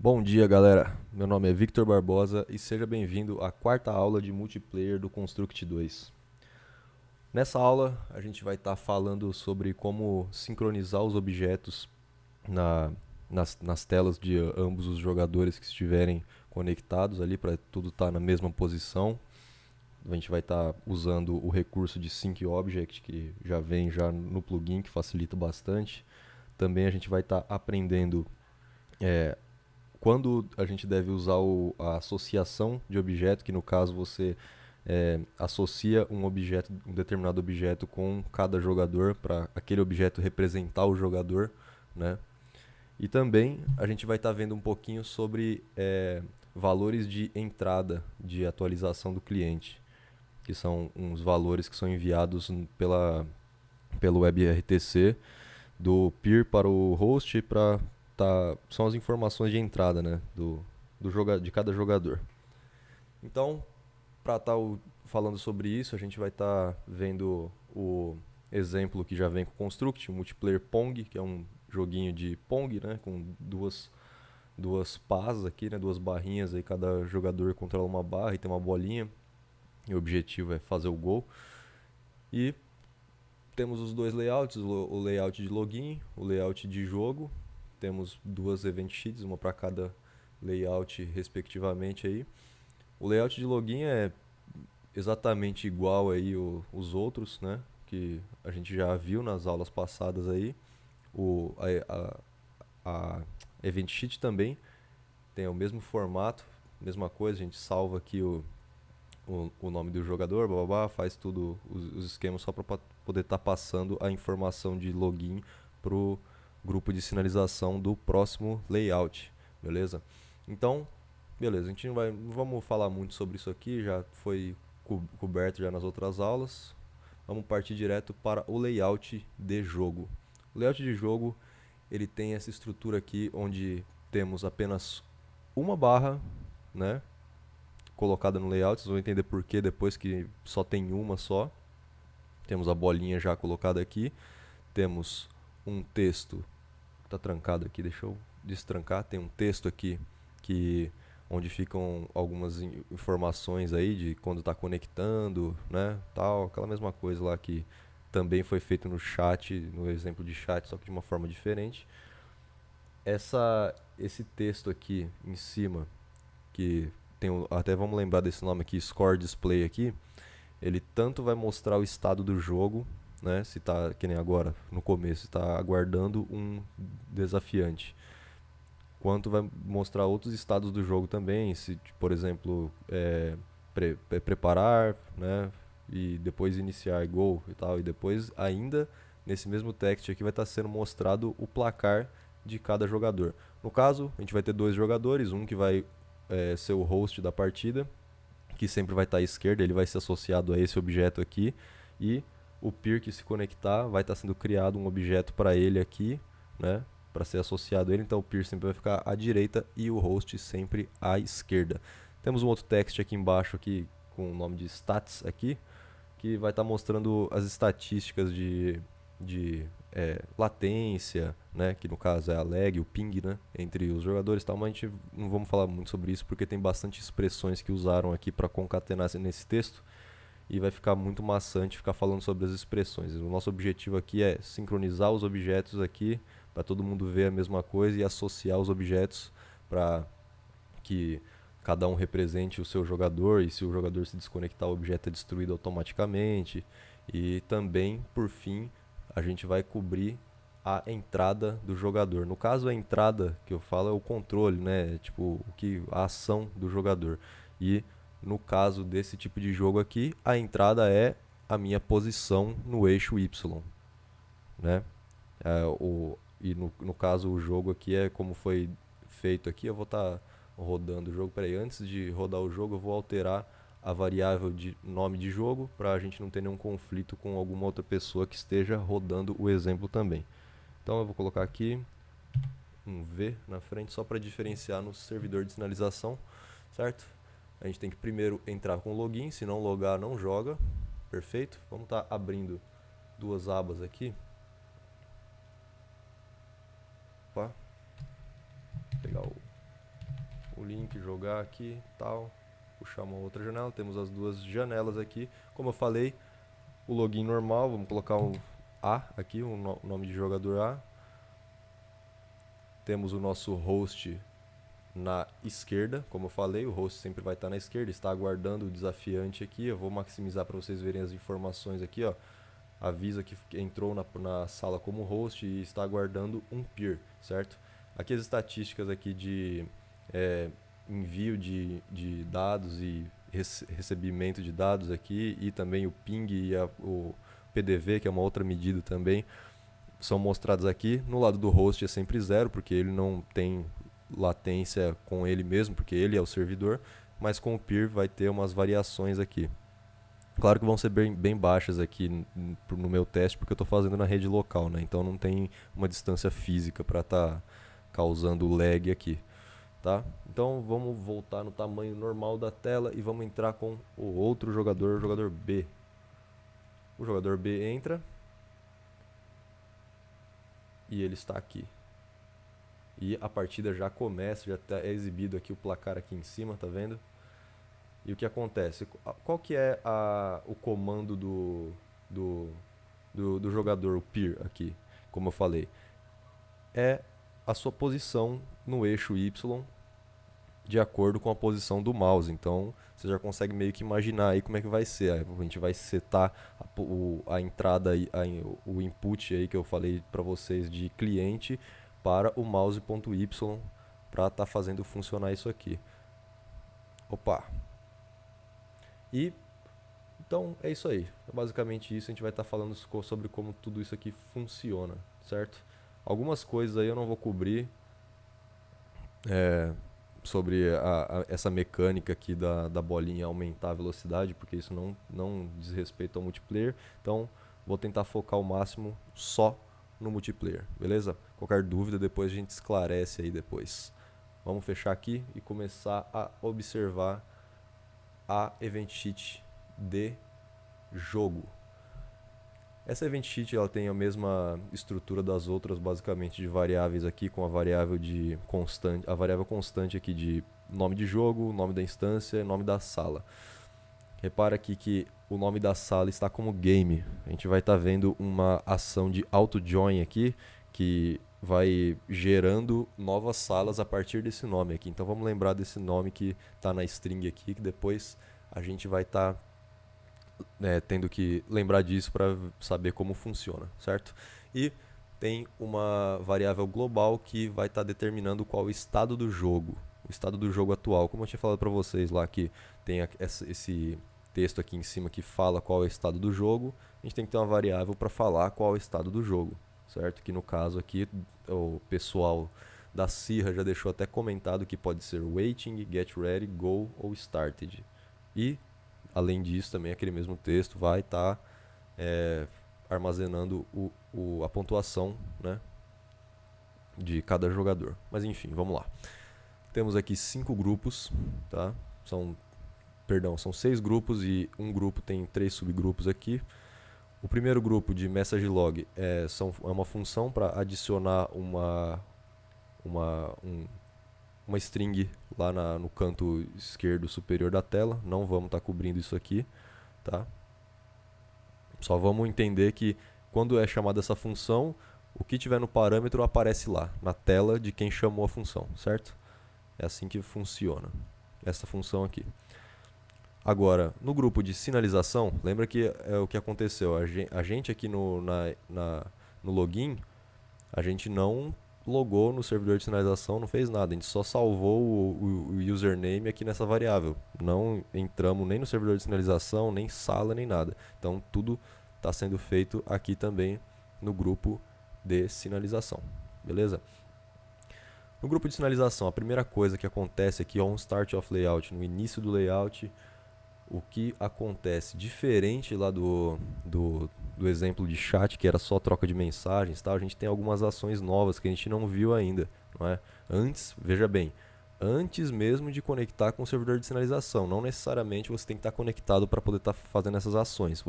Bom dia, galera. Meu nome é Victor Barbosa e seja bem-vindo à quarta aula de multiplayer do Construct 2. Nessa aula, a gente vai estar falando sobre como sincronizar os objetos nas telas de ambos os jogadores que estiverem conectados ali para tudo estar na mesma posição. A gente vai estar usando o recurso de Sync Object que já vem já no plugin, que facilita bastante. Também a gente vai estar aprendendo quando a gente deve usar a associação de objeto, que no caso você associa um determinado objeto com cada jogador para aquele objeto representar o jogador, né? E também a gente vai estar vendo um pouquinho sobre valores de entrada de atualização do cliente, que são uns valores que são enviados pelo WebRTC do peer para o host são as informações de entrada, né, de cada jogador. Então, para estar falando sobre isso, a gente vai estar vendo o exemplo que já vem com o Construct, o Multiplayer Pong, que é um joguinho de Pong, né, com duas pás aqui, né, duas barrinhas, aí cada jogador controla uma barra e tem uma bolinha, e o objetivo é fazer o gol. E temos os dois layouts, o layout de login, o layout de jogo. Temos duas event sheets, uma para cada layout respectivamente aí. O layout de login é exatamente igual aí os outros, né, que a gente já viu nas aulas passadas aí. A event sheet também tem o mesmo formato, mesma coisa, a gente salva aqui o nome do jogador, blá, blá, blá, faz tudo os esquemas só para poder estar passando a informação de login pro grupo de sinalização do próximo layout, beleza? Então, beleza, a gente não vamos falar muito sobre isso aqui, já foi coberto já nas outras aulas. Vamos partir direto para o layout de jogo. O layout de jogo, ele tem essa estrutura aqui onde temos apenas uma barra, né, colocada no layout. Vocês vão entender por que depois, que só tem uma só. Temos a bolinha já colocada aqui. Temos um texto que está trancado aqui, deixa eu destrancar. Tem um texto aqui onde ficam algumas informações aí de quando está conectando, né, tal, aquela mesma coisa lá que também foi feito no chat, no exemplo de chat, só que de uma forma diferente. Esse texto aqui em cima, que até vamos lembrar desse nome aqui, Score Display aqui, ele tanto vai mostrar o estado do jogo, né, se tá, que nem agora, no começo, está aguardando um desafiante, quanto vai mostrar outros estados do jogo também, se, por exemplo, preparar, né, e depois iniciar gol e tal, e depois ainda nesse mesmo text aqui vai estar sendo mostrado o placar de cada jogador. No caso, a gente vai ter dois jogadores, um que vai ser o host da partida, que sempre vai estar à esquerda, ele vai ser associado a esse objeto aqui, e o peer que se conectar vai estar sendo criado um objeto para ele aqui, né, para ser associado a ele. Então o peer sempre vai ficar à direita e o host sempre à esquerda. Temos um outro text aqui embaixo aqui com o nome de stats aqui, que vai estar mostrando as estatísticas de latência, né, que no caso é a lag, o ping, né, entre os jogadores, tal, mas a gente não vamos falar muito sobre isso porque tem bastante expressões que usaram aqui para concatenar nesse texto e vai ficar muito maçante ficar falando sobre as expressões. O nosso objetivo aqui é sincronizar os objetos aqui para todo mundo ver a mesma coisa e associar os objetos para que cada um represente o seu jogador, e se o jogador se desconectar, o objeto é destruído automaticamente. E também, por fim, a gente vai cobrir a entrada do jogador. No caso, a entrada que eu falo é o controle, né? Tipo, a ação do jogador. E no caso desse tipo de jogo aqui, a entrada é a minha posição no eixo Y, né? E no caso o jogo aqui é como foi feito aqui. Eu vou estar rodando o jogo. Peraí, antes de rodar o jogo eu vou alterar a variável de nome de jogo para a gente não ter nenhum conflito com alguma outra pessoa que esteja rodando o exemplo também. Então eu vou colocar aqui um V na frente só para diferenciar no servidor de sinalização, certo? A gente tem que primeiro entrar com o login, se não logar não joga. Perfeito? Vamos estar abrindo duas abas aqui. Opa. Vou pegar o link, jogar aqui, tal, puxar uma outra janela, temos as duas janelas aqui, como eu falei, o login normal, vamos colocar um A aqui, o nome de jogador A, temos o nosso host na esquerda, como eu falei, o host sempre vai estar na esquerda, está aguardando o desafiante aqui, eu vou maximizar para vocês verem as informações aqui, ó, avisa que entrou na sala como host e está aguardando um peer, certo? Aqui as estatísticas aqui de envio de dados e recebimento de dados aqui, e também o ping e o PDV, que é uma outra medida também, são mostrados aqui. No lado do host é sempre 0, porque ele não tem latência com ele mesmo, porque ele é o servidor, mas com o peer vai ter umas variações aqui. Claro que vão ser bem baixas aqui no meu teste, porque eu estou fazendo na rede local, né? Então não tem uma distância física para estar causando lag aqui, tá? Então vamos voltar no tamanho normal da tela e vamos entrar com o outro jogador, o jogador B. O jogador B entra e ele está aqui. E a partida já começa, já é exibido aqui o placar aqui em cima, tá vendo? E o que acontece? Qual que é o comando do jogador, o peer aqui, como eu falei? É a sua posição no eixo Y de acordo com a posição do mouse. Então você já consegue meio que imaginar aí como é que vai ser. Aí a gente vai setar a entrada, o input aí que eu falei para vocês de cliente para o mouse.y para estar fazendo funcionar isso aqui. Opa! E então é isso aí, é basicamente isso. A gente vai estar falando sobre como tudo isso aqui funciona, certo? Algumas coisas aí eu não vou cobrir sobre essa mecânica aqui da bolinha aumentar a velocidade, porque isso não diz respeito ao multiplayer. Então vou tentar focar o máximo só no multiplayer, beleza? Qualquer dúvida depois a gente esclarece aí depois. Vamos fechar aqui e começar a observar a event sheet de jogo. Essa event sheet ela tem a mesma estrutura das outras, basicamente, de variáveis aqui, com a variável constante aqui de nome de jogo, nome da instância e nome da sala. Repara aqui que o nome da sala está como game. A gente vai estar vendo uma ação de auto-join aqui, que vai gerando novas salas a partir desse nome aqui. Então vamos lembrar desse nome que está na string aqui, que depois a gente vai estar tendo que lembrar disso para saber como funciona, certo? E tem uma variável global que vai estar determinando qual é o estado do jogo, o estado do jogo atual. Como eu tinha falado para vocês lá, que tem esse texto aqui em cima que fala qual é o estado do jogo, a gente tem que ter uma variável para falar qual é o estado do jogo, certo? Que no caso aqui, o pessoal da Sierra já deixou até comentado que pode ser waiting, get ready, go ou started. E, além disso, também aquele mesmo texto vai estar armazenando a pontuação, né, de cada jogador. Mas enfim, vamos lá. Temos aqui 5 grupos, tá? São 6 grupos e um grupo tem 3 subgrupos aqui. O primeiro grupo de message log é uma função para adicionar uma string lá no canto esquerdo superior da tela. Não vamos estar cobrindo isso aqui, tá? Só vamos entender que quando é chamada essa função, o que tiver no parâmetro aparece lá, na tela de quem chamou a função, certo? É assim que funciona essa função aqui. Agora, no grupo de sinalização, lembra que é o que aconteceu. A gente aqui no login, a gente não logou no servidor de sinalização, não fez nada. A gente só salvou o username aqui nessa variável. Não entramos nem no servidor de sinalização, nem sala, nem nada. Então, tudo está sendo feito aqui também no grupo de sinalização. Beleza? No grupo de sinalização, a primeira coisa que acontece aqui é on start of layout. No início do layout, o que acontece diferente lá do exemplo de chat, que era só troca de mensagens, tá? A gente tem algumas ações novas que a gente não viu ainda, não é? Antes, veja bem, antes mesmo de conectar com o servidor de sinalização, não necessariamente você tem que estar conectado para poder estar fazendo essas ações.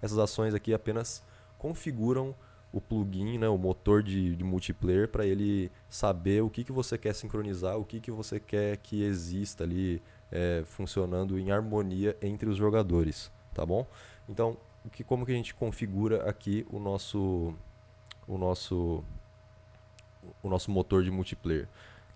Essas ações aqui apenas configuram o plugin, né, o motor de multiplayer, para ele saber o que você quer sincronizar, o que você quer que exista ali funcionando em harmonia entre os jogadores, tá bom? Então, como que a gente configura aqui o nosso, o nosso motor de multiplayer?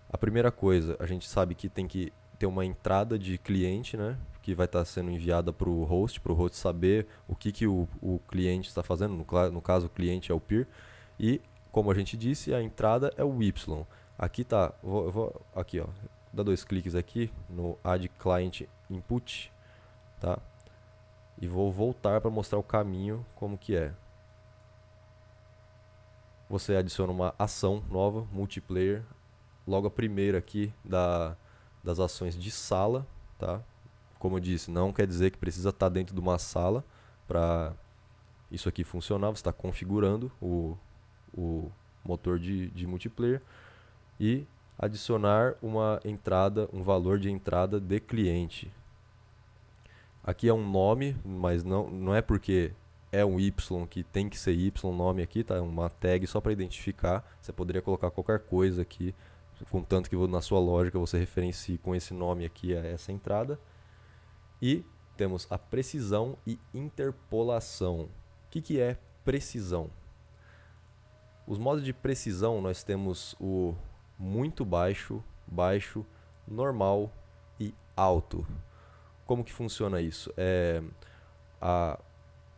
A primeira coisa, a gente sabe que tem que ter uma entrada de cliente, né, que vai estar sendo enviada para o host saber o que o cliente está fazendo, no caso o cliente é o peer, e como a gente disse, a entrada é o Y. Aqui tá, aqui ó, dá 2 cliques aqui no Add Client Input, tá? E vou voltar para mostrar o caminho como que é. Você adiciona uma ação nova, multiplayer, logo a primeira aqui das ações de sala, tá? Como eu disse, não quer dizer que precisa estar dentro de uma sala para isso aqui funcionar. Você está configurando o motor de multiplayer e adicionar uma entrada, um valor de entrada de cliente. Aqui é um nome, mas não é porque é um Y que tem que ser Y nome aqui, tá? É uma tag só para identificar. Você poderia colocar qualquer coisa aqui, contanto que na sua lógica você referencie com esse nome aqui a essa entrada. E temos a precisão e interpolação. O que é precisão? Os modos de precisão nós temos o muito baixo, baixo, normal e alto. Como que funciona isso?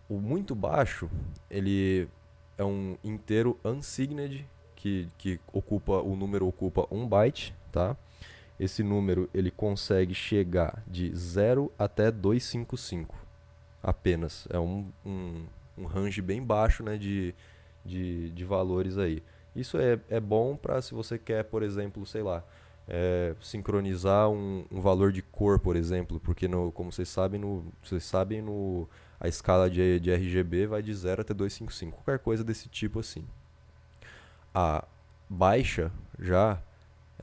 O muito baixo, ele é um inteiro unsigned que o número ocupa 1 byte, tá? Esse número ele consegue chegar de 0 até 255 apenas. É um range bem baixo, né, de valores aí. Isso é bom para se você quer, por exemplo, sei lá, sincronizar um valor de cor, por exemplo, porque como vocês sabem, a escala de RGB vai de 0 até 255, qualquer coisa desse tipo assim. A baixa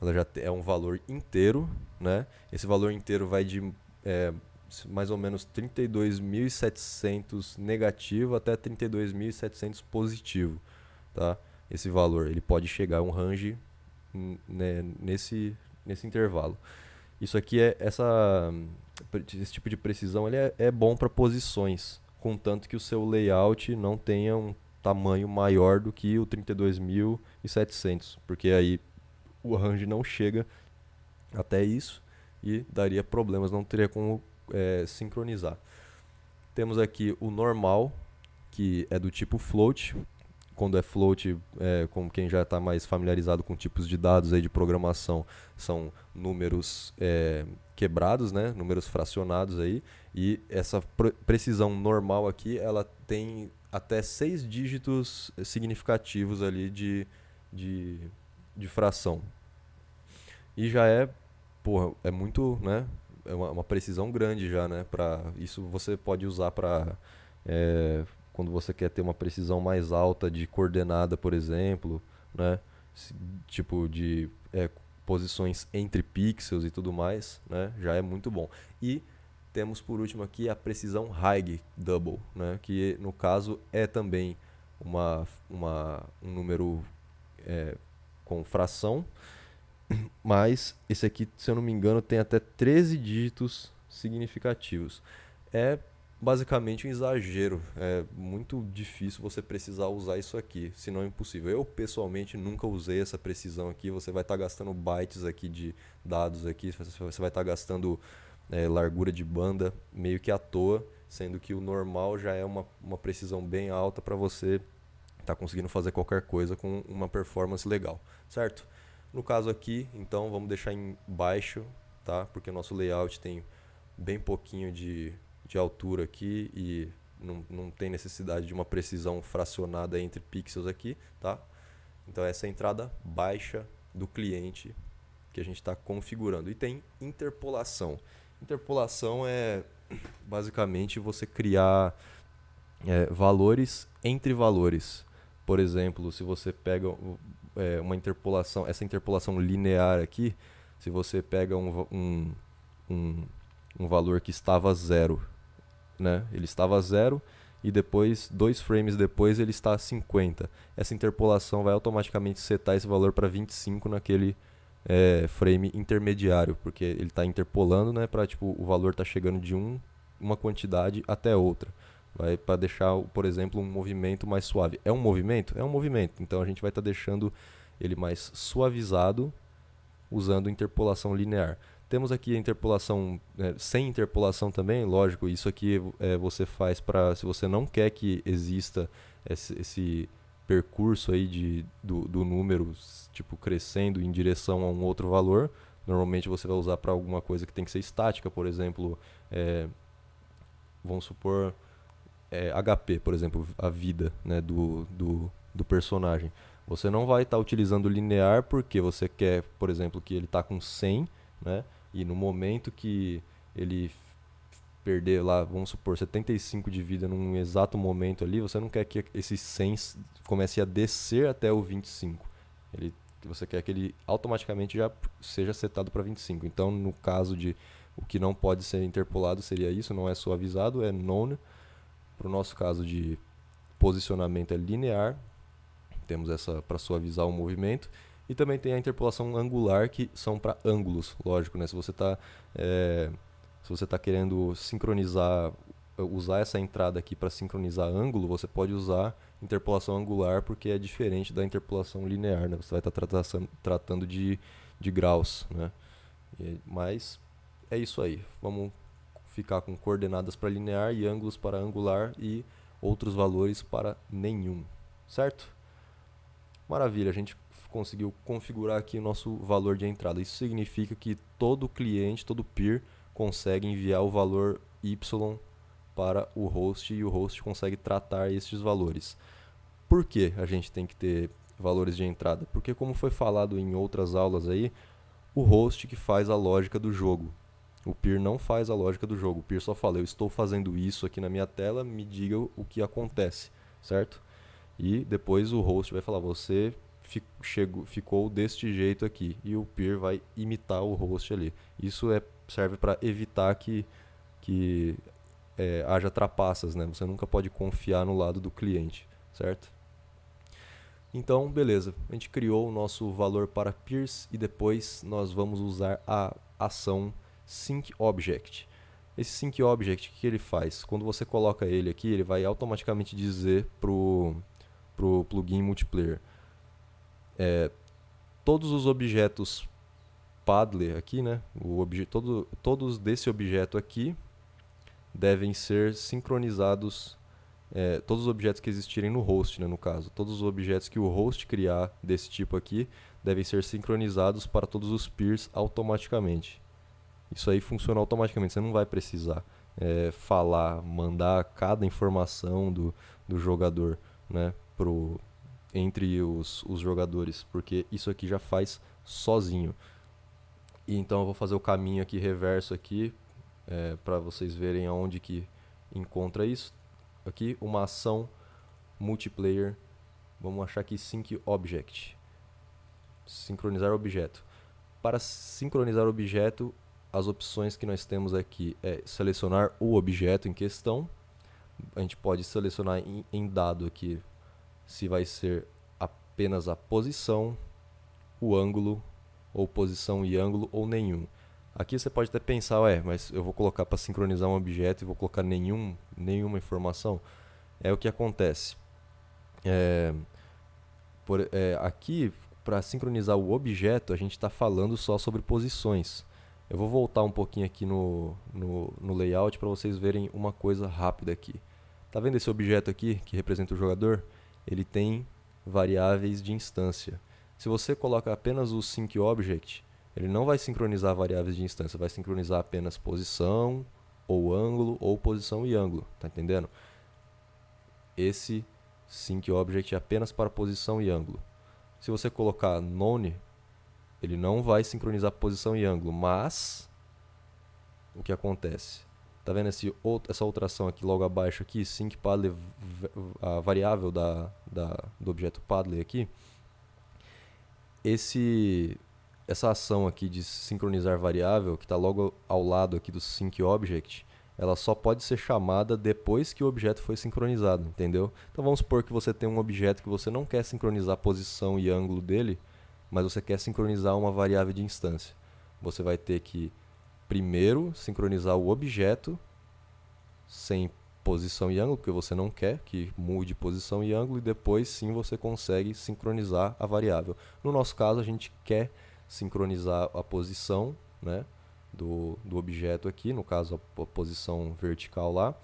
ela já é um valor inteiro, né? Esse valor inteiro vai de mais ou menos 32.700 negativo até 32.700 positivo, tá? Esse valor, ele pode chegar a um range, né, nesse intervalo. Isso aqui esse tipo de precisão ele é bom para posições, contanto que o seu layout não tenha um tamanho maior do que o 32.700, porque aí o range não chega até isso e daria problemas, não teria como sincronizar. Temos aqui o normal, que é do tipo float. Quando é float, como quem já está mais familiarizado com tipos de dados aí de programação, são números quebrados, né? Números fracionados aí, e essa precisão normal aqui, ela tem até 6 dígitos significativos ali de fração. E já é muito, né? É uma precisão grande já, né? Isso você pode usar para quando você quer ter uma precisão mais alta de coordenada, por exemplo, né? Tipo de posições entre pixels e tudo mais, né? Já é muito bom. E temos por último aqui a precisão high double, né? Que no caso é também um número com fração, mas esse aqui, se eu não me engano, tem até 13 dígitos significativos. É basicamente um exagero, é muito difícil você precisar usar isso aqui, se não é impossível. Eu pessoalmente nunca usei essa precisão aqui. Você vai estar gastando bytes aqui de dados aqui, você vai estar gastando largura de banda meio que à toa, sendo que o normal já é uma precisão bem alta para você estar conseguindo fazer qualquer coisa com uma performance legal, certo? No caso aqui, então, vamos deixar em baixo, tá? Porque o nosso layout tem bem pouquinho de altura aqui e não tem necessidade de uma precisão fracionada entre pixels aqui, tá? Então essa é a entrada baixa do cliente que a gente está configurando. E tem interpolação. Interpolação é basicamente você criar valores entre valores. Por exemplo, se você pega uma interpolação, essa interpolação linear aqui, se você pega um valor que estava 0, né? Ele estava 0 e depois, 2 frames depois, ele está a 50. Essa interpolação vai automaticamente setar esse valor para 25 naquele frame intermediário, porque ele está interpolando, né, para tipo, o valor tá chegando de uma quantidade até outra. Vai para deixar, por exemplo, um movimento mais suave. É um movimento? É um movimento. Então a gente vai estar deixando ele mais suavizado usando interpolação linear. Temos aqui a interpolação sem interpolação também, lógico, isso aqui você faz para, se você não quer que exista esse percurso aí do número tipo crescendo em direção a um outro valor, normalmente você vai usar para alguma coisa que tem que ser estática, por exemplo, vamos supor HP, por exemplo, a vida, né, do personagem. Você não vai estar utilizando linear porque você quer, por exemplo, que ele está com 100, né? E no momento que ele perder lá, vamos supor, 75 de vida num exato momento ali, você não quer que esses 100 comece a descer até o 25. Você quer que ele automaticamente já seja setado para 25. Então, no caso de o que não pode ser interpolado seria isso, não é suavizado, é none. Para o nosso caso de posicionamento é linear, temos essa para suavizar o movimento. E também tem a interpolação angular, que são para ângulos, lógico, né? Se você está querendo sincronizar, usar essa entrada aqui para sincronizar ângulo, você pode usar interpolação angular, porque é diferente da interpolação linear, né? Você vai estar tratando de graus, né? Mas é isso aí. Vamos ficar com coordenadas para linear e ângulos para angular e outros valores para nenhum, certo? Maravilha, a gente conseguiu configurar aqui o nosso valor de entrada. Isso significa que todo cliente, todo peer consegue enviar o valor Y para o host e o host consegue tratar esses valores. Por que a gente tem que ter valores de entrada? Porque, como foi falado em outras aulas aí, o host que faz a lógica do jogo. O peer não faz a lógica do jogo. O peer só fala, eu estou fazendo isso aqui na minha tela, me diga o que acontece, certo? E depois o host vai falar, você ficou deste jeito aqui. E o peer vai imitar o host ali. Isso serve para evitar que haja trapaças, né? Você nunca pode confiar no lado do cliente, certo? Então, beleza. A gente criou o nosso valor para peers e depois nós vamos usar a ação syncObject. Esse syncObject, o que ele faz? Quando você coloca ele aqui, ele vai automaticamente dizer pro plugin multiplayer todos os objetos Paddler aqui, né? Todos desse objeto aqui devem ser sincronizados, todos os objetos que existirem no host, né, no caso. Todos os objetos que o host criar desse tipo aqui devem ser sincronizados para todos os peers automaticamente. Isso aí funciona automaticamente, você não vai precisar mandar cada informação do jogador, né, entre os jogadores, porque isso aqui já faz sozinho. E então eu vou fazer o caminho aqui reverso aqui, para vocês verem aonde que encontra isso. Aqui uma ação multiplayer, vamos achar aqui syncObject, sincronizar objeto. Para sincronizar objeto, as opções que nós temos aqui é selecionar o objeto em questão. A gente pode selecionar em dado aqui se vai ser apenas a posição, o ângulo, ou posição e ângulo, ou nenhum. Aqui você pode até pensar, mas eu vou colocar para sincronizar um objeto e vou colocar nenhuma informação. É o que acontece. Aqui, para sincronizar o objeto, a gente está falando só sobre posições. Eu vou voltar um pouquinho aqui no layout para vocês verem uma coisa rápida aqui. Tá vendo esse objeto aqui, que representa o jogador? Ele tem variáveis de instância. Se você coloca apenas o syncObject, ele não vai sincronizar variáveis de instância, vai sincronizar apenas posição, ou ângulo, ou posição e ângulo. Tá entendendo? Esse syncObject é apenas para posição e ângulo. Se você colocar none, ele não vai sincronizar posição e ângulo, mas o que acontece? Tá vendo essa outra ação aqui logo abaixo aqui, syncPaddler, a variável do objeto Paddler aqui? Essa ação aqui de sincronizar variável, que está logo ao lado aqui do syncObject, ela só pode ser chamada depois que o objeto foi sincronizado, entendeu? Então vamos supor que você tem um objeto que você não quer sincronizar a posição e ângulo dele, mas você quer sincronizar uma variável de instância. Você vai ter que primeiro sincronizar o objeto sem posição e ângulo, porque você não quer que mude posição e ângulo, e depois sim você consegue sincronizar a variável. No nosso caso, a gente quer sincronizar a posição, né, do objeto aqui, no caso a posição vertical lá.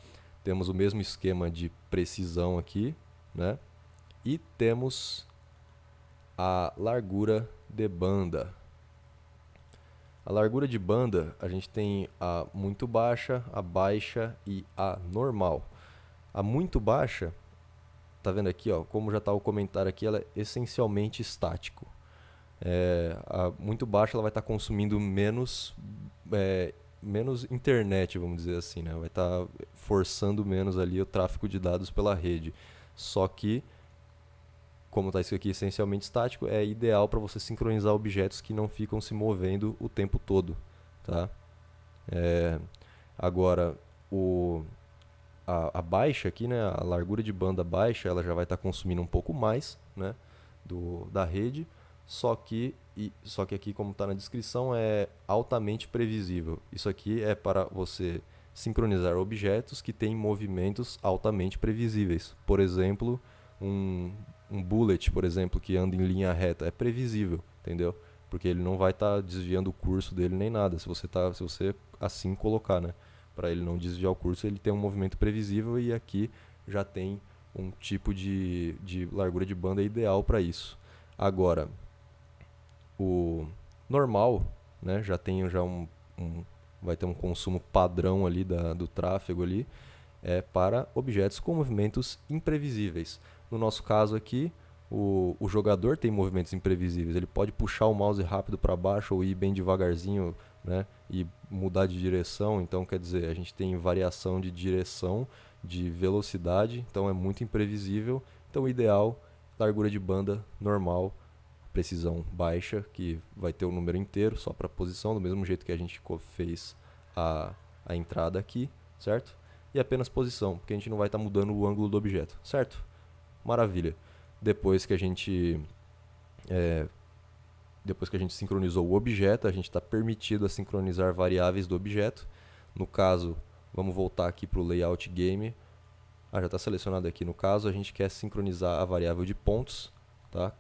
Temos o mesmo esquema de precisão aqui, né, e temos a largura de banda. A largura de banda, a gente tem a muito baixa, a baixa e a normal. A muito baixa, tá vendo aqui, ó, como já está o comentário aqui, ela é essencialmente estático. A muito baixa ela vai estar consumindo menos internet, vamos dizer assim, né? Vai estar forçando menos ali o tráfego de dados pela rede. Só que, como está isso aqui essencialmente estático, é ideal para você sincronizar objetos que não ficam se movendo o tempo todo, tá? Agora, a baixa aqui, né, a largura de banda baixa, ela já vai estar consumindo um pouco mais, né, da rede, só que aqui, como está na descrição, é altamente previsível. Isso aqui é para você sincronizar objetos que têm movimentos altamente previsíveis. Por exemplo, um bullet, por exemplo, que anda em linha reta, é previsível, entendeu? Porque ele não vai estar desviando o curso dele nem nada, se você assim colocar, né? Para ele não desviar o curso, ele tem um movimento previsível, e aqui já tem um tipo de largura de banda ideal para isso. Agora, o normal, né, vai ter um consumo padrão ali do tráfego ali, para objetos com movimentos imprevisíveis. No nosso caso aqui, o jogador tem movimentos imprevisíveis. Ele pode puxar o mouse rápido para baixo ou ir bem devagarzinho, né, e mudar de direção. Então, quer dizer, a gente tem variação de direção, de velocidade, então é muito imprevisível. Então, o ideal, largura de banda normal, precisão baixa, que vai ter o número inteiro só para posição, do mesmo jeito que a gente fez a entrada aqui, certo? E apenas posição, porque a gente não vai estar mudando o ângulo do objeto, certo? Maravilha. Depois que a gente sincronizou o objeto, a gente está permitido a sincronizar variáveis do objeto. No caso, vamos voltar aqui para o layout game. Já está selecionado aqui. No caso, a gente quer sincronizar a variável de pontos, tá?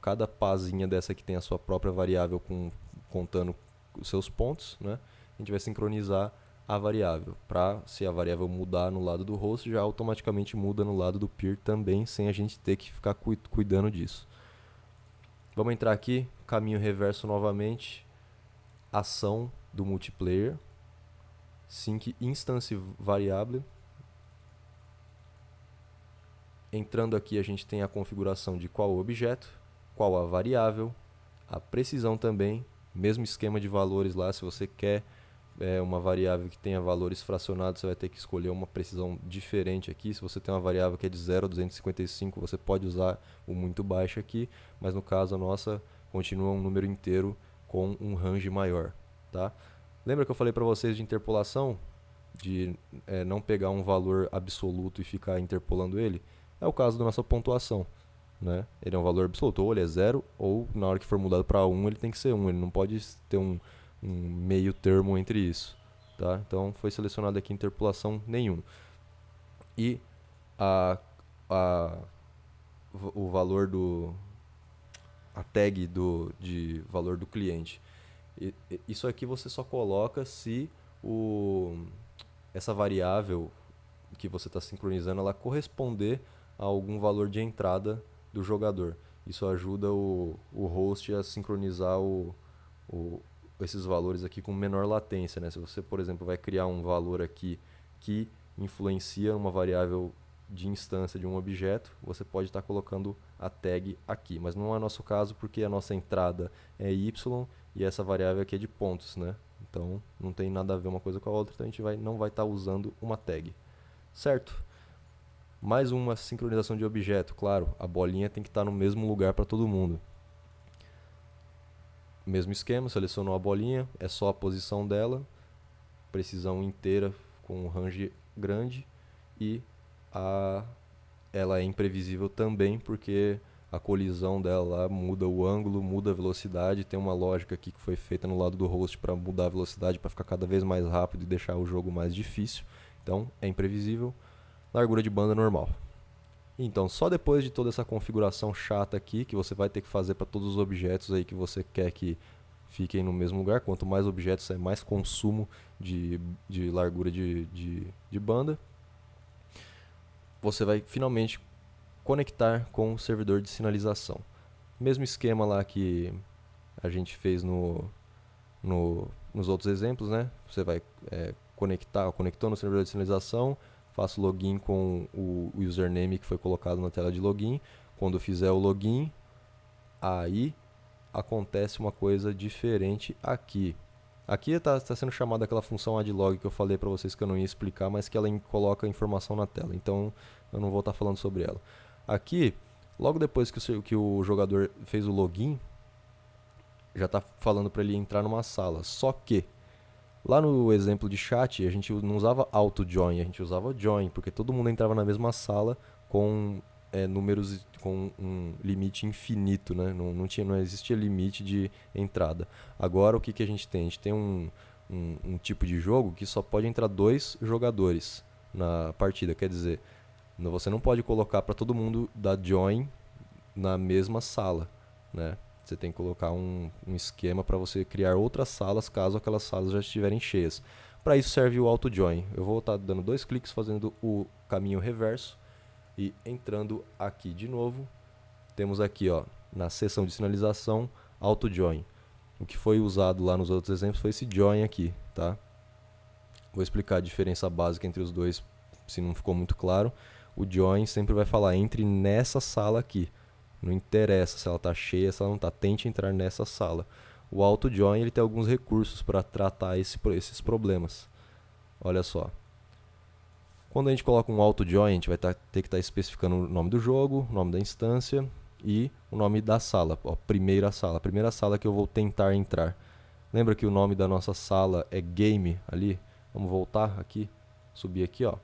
Cada pazinha dessa aqui tem a sua própria variável contando os seus pontos, né? A gente vai sincronizar a variável, para se a variável mudar no lado do host, já automaticamente muda no lado do peer também, sem a gente ter que ficar cuidando disso. Vamos entrar aqui, caminho reverso novamente, ação do multiplayer, sync instance variable. Entrando aqui, a gente tem a configuração de qual o objeto, qual a variável, a precisão também, mesmo esquema de valores lá. Se você quer uma variável que tenha valores fracionados, você vai ter que escolher uma precisão diferente aqui. Se você tem uma variável que é de 0 a 255, você pode usar o muito baixo aqui, mas no caso a nossa continua um número inteiro com um range maior, tá? Lembra que eu falei para vocês de interpolação? De não pegar um valor absoluto e ficar interpolando ele? É o caso da nossa pontuação, né? Ele é um valor absoluto, ou ele é 0, ou na hora que for mudado para 1 ele tem que ser 1, ele não pode ter um meio termo entre isso, tá? Então foi selecionado aqui interpolação nenhum. E o valor a tag de valor do cliente. Isso aqui você só coloca se essa variável que você está sincronizando ela corresponder a algum valor de entrada do jogador. Isso ajuda o host a sincronizar esses valores aqui com menor latência, né? Se você, por exemplo, vai criar um valor aqui que influencia uma variável de instância de um objeto, você pode estar colocando a tag aqui, mas não é nosso caso porque a nossa entrada é y e essa variável aqui é de pontos, né? Então não tem nada a ver uma coisa com a outra, então a gente não vai estar usando uma tag, certo? Mais uma sincronização de objeto, claro, a bolinha tem que estar no mesmo lugar para todo mundo. Mesmo esquema, selecionou a bolinha, é só a posição dela, precisão inteira com um range grande e ela é imprevisível também porque a colisão dela lá muda o ângulo, muda a velocidade. Tem uma lógica aqui que foi feita no lado do host para mudar a velocidade, para ficar cada vez mais rápido e deixar o jogo mais difícil. Então é imprevisível. Largura de banda normal. Então só depois de toda essa configuração chata aqui, que você vai ter que fazer para todos os objetos aí que você quer que fiquem no mesmo lugar. Quanto mais objetos, é mais consumo de largura de banda. Você vai finalmente conectar com o servidor de sinalização. Mesmo esquema lá que a gente fez nos outros exemplos, né? Você vai conectou no servidor de sinalização, faço login com o username que foi colocado na tela de login. Quando fizer o login, aí acontece uma coisa diferente aqui. Aqui está sendo chamada aquela função addlog que eu falei para vocês que eu não ia explicar, mas que ela coloca a informação na tela. Então eu não vou estar falando sobre ela. Aqui, logo depois que o jogador fez o login, já está falando para ele entrar numa sala. Só que, lá no exemplo de chat, a gente não usava auto-join, a gente usava join, porque todo mundo entrava na mesma sala com números com um limite infinito, né? Não existia limite de entrada. Agora, o que a gente tem? A gente tem um tipo de jogo que só pode entrar 2 jogadores na partida, quer dizer... Você não pode colocar para todo mundo dar join na mesma sala, né? Você tem que colocar um esquema para você criar outras salas caso aquelas salas já estiverem cheias. Para isso serve o auto join. Eu vou estar dando 2 cliques fazendo o caminho reverso e entrando aqui de novo. Temos aqui, ó, na seção de sinalização, auto join. O que foi usado lá nos outros exemplos foi esse join aqui, tá? Vou explicar a diferença básica entre os dois, se não ficou muito claro. O join sempre vai falar, entre nessa sala aqui. Não interessa se ela está cheia, se ela não está, tente entrar nessa sala. O auto join ele tem alguns recursos para tratar esses problemas. Olha só. Quando a gente coloca um auto join, a gente vai ter que estar especificando o nome do jogo, o nome da instância e o nome da sala. Ó, primeira sala que eu vou tentar entrar. Lembra que o nome da nossa sala é game ali? Vamos voltar aqui, subir aqui, ó.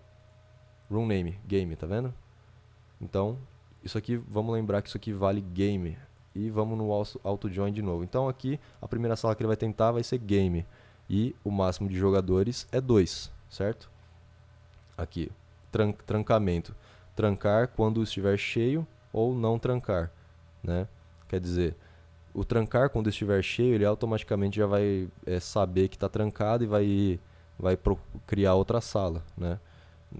Room name, game, tá vendo? Então, isso aqui, vamos lembrar que isso aqui vale game. E vamos no auto join de novo. Então aqui, a primeira sala que ele vai tentar vai ser game. E o máximo de jogadores é 2, certo? Aqui, trancamento. Trancar quando estiver cheio ou não trancar, né? Quer dizer, o trancar quando estiver cheio, ele automaticamente já vai saber que está trancado e vai criar outra sala, né?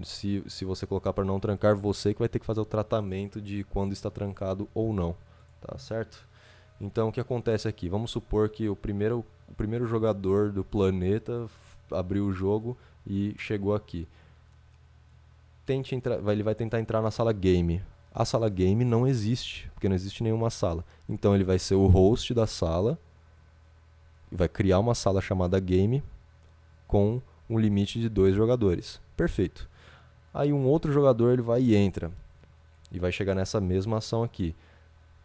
Se você colocar para não trancar, você que vai ter que fazer o tratamento de quando está trancado ou não, tá certo? Então o que acontece aqui? Vamos supor que o primeiro jogador do planeta abriu o jogo e chegou aqui. Ele vai tentar entrar na sala game. A sala game não existe, porque não existe nenhuma sala. Então ele vai ser o host da sala, vai criar uma sala chamada game com um limite de 2 jogadores. Perfeito. Aí um outro jogador ele vai e entra. E vai chegar nessa mesma ação aqui.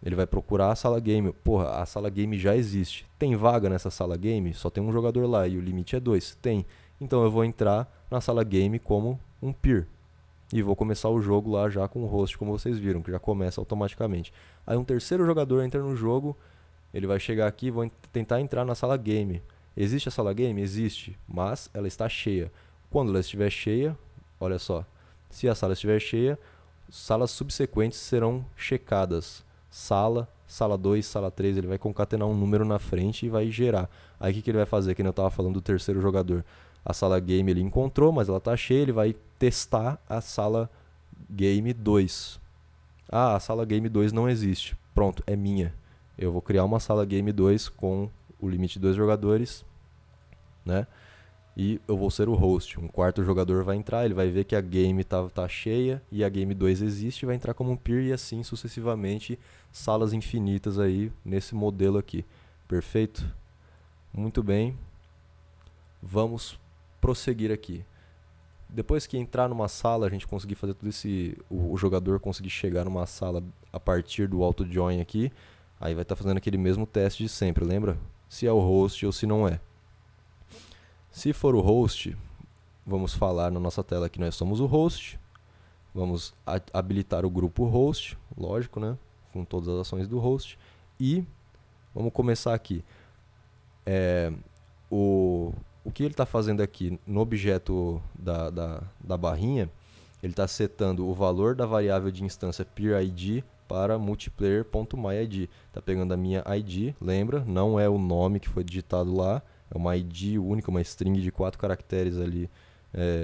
Ele vai procurar a sala game. Porra, a sala game já existe. Tem vaga nessa sala game? Só tem um jogador lá e o limite é 2. Tem. Então eu vou entrar na sala game como um peer. E vou começar o jogo lá já com o host, como vocês viram, que já começa automaticamente. Aí um terceiro jogador entra no jogo. Ele vai chegar aqui e vou tentar entrar na sala game. Existe a sala game? Existe. Mas ela está cheia. Quando ela estiver cheia, olha só. Se a sala estiver cheia, salas subsequentes serão checadas. Sala 2, sala 3, ele vai concatenar um número na frente e vai gerar. Aí o que ele vai fazer, que eu estava falando do terceiro jogador? A sala game ele encontrou, mas ela está cheia, ele vai testar a sala game 2. Ah, a sala game 2 não existe. Pronto, é minha. Eu vou criar uma sala game 2 com o limite de 2 jogadores, né? E eu vou ser o host. Um quarto jogador vai entrar, ele vai ver que a game tá cheia e a game 2 existe, vai entrar como um peer e assim sucessivamente, salas infinitas aí nesse modelo aqui. Perfeito? Muito bem. Vamos prosseguir aqui. Depois que entrar numa sala, a gente conseguir fazer tudo o jogador conseguir chegar numa sala a partir do auto join aqui, aí vai estar fazendo aquele mesmo teste de sempre, lembra? Se é o host ou se não é. Se for o host, vamos falar na nossa tela que nós somos o host. Vamos habilitar o grupo host, lógico, né? Com todas as ações do host. E vamos começar aqui. O que ele está fazendo aqui no objeto da barrinha, ele está setando o valor da variável de instância peerID para multiplayer.myID. Está pegando a minha ID, lembra? Não é o nome que foi digitado lá, é uma ID única, uma string de 4 caracteres ali,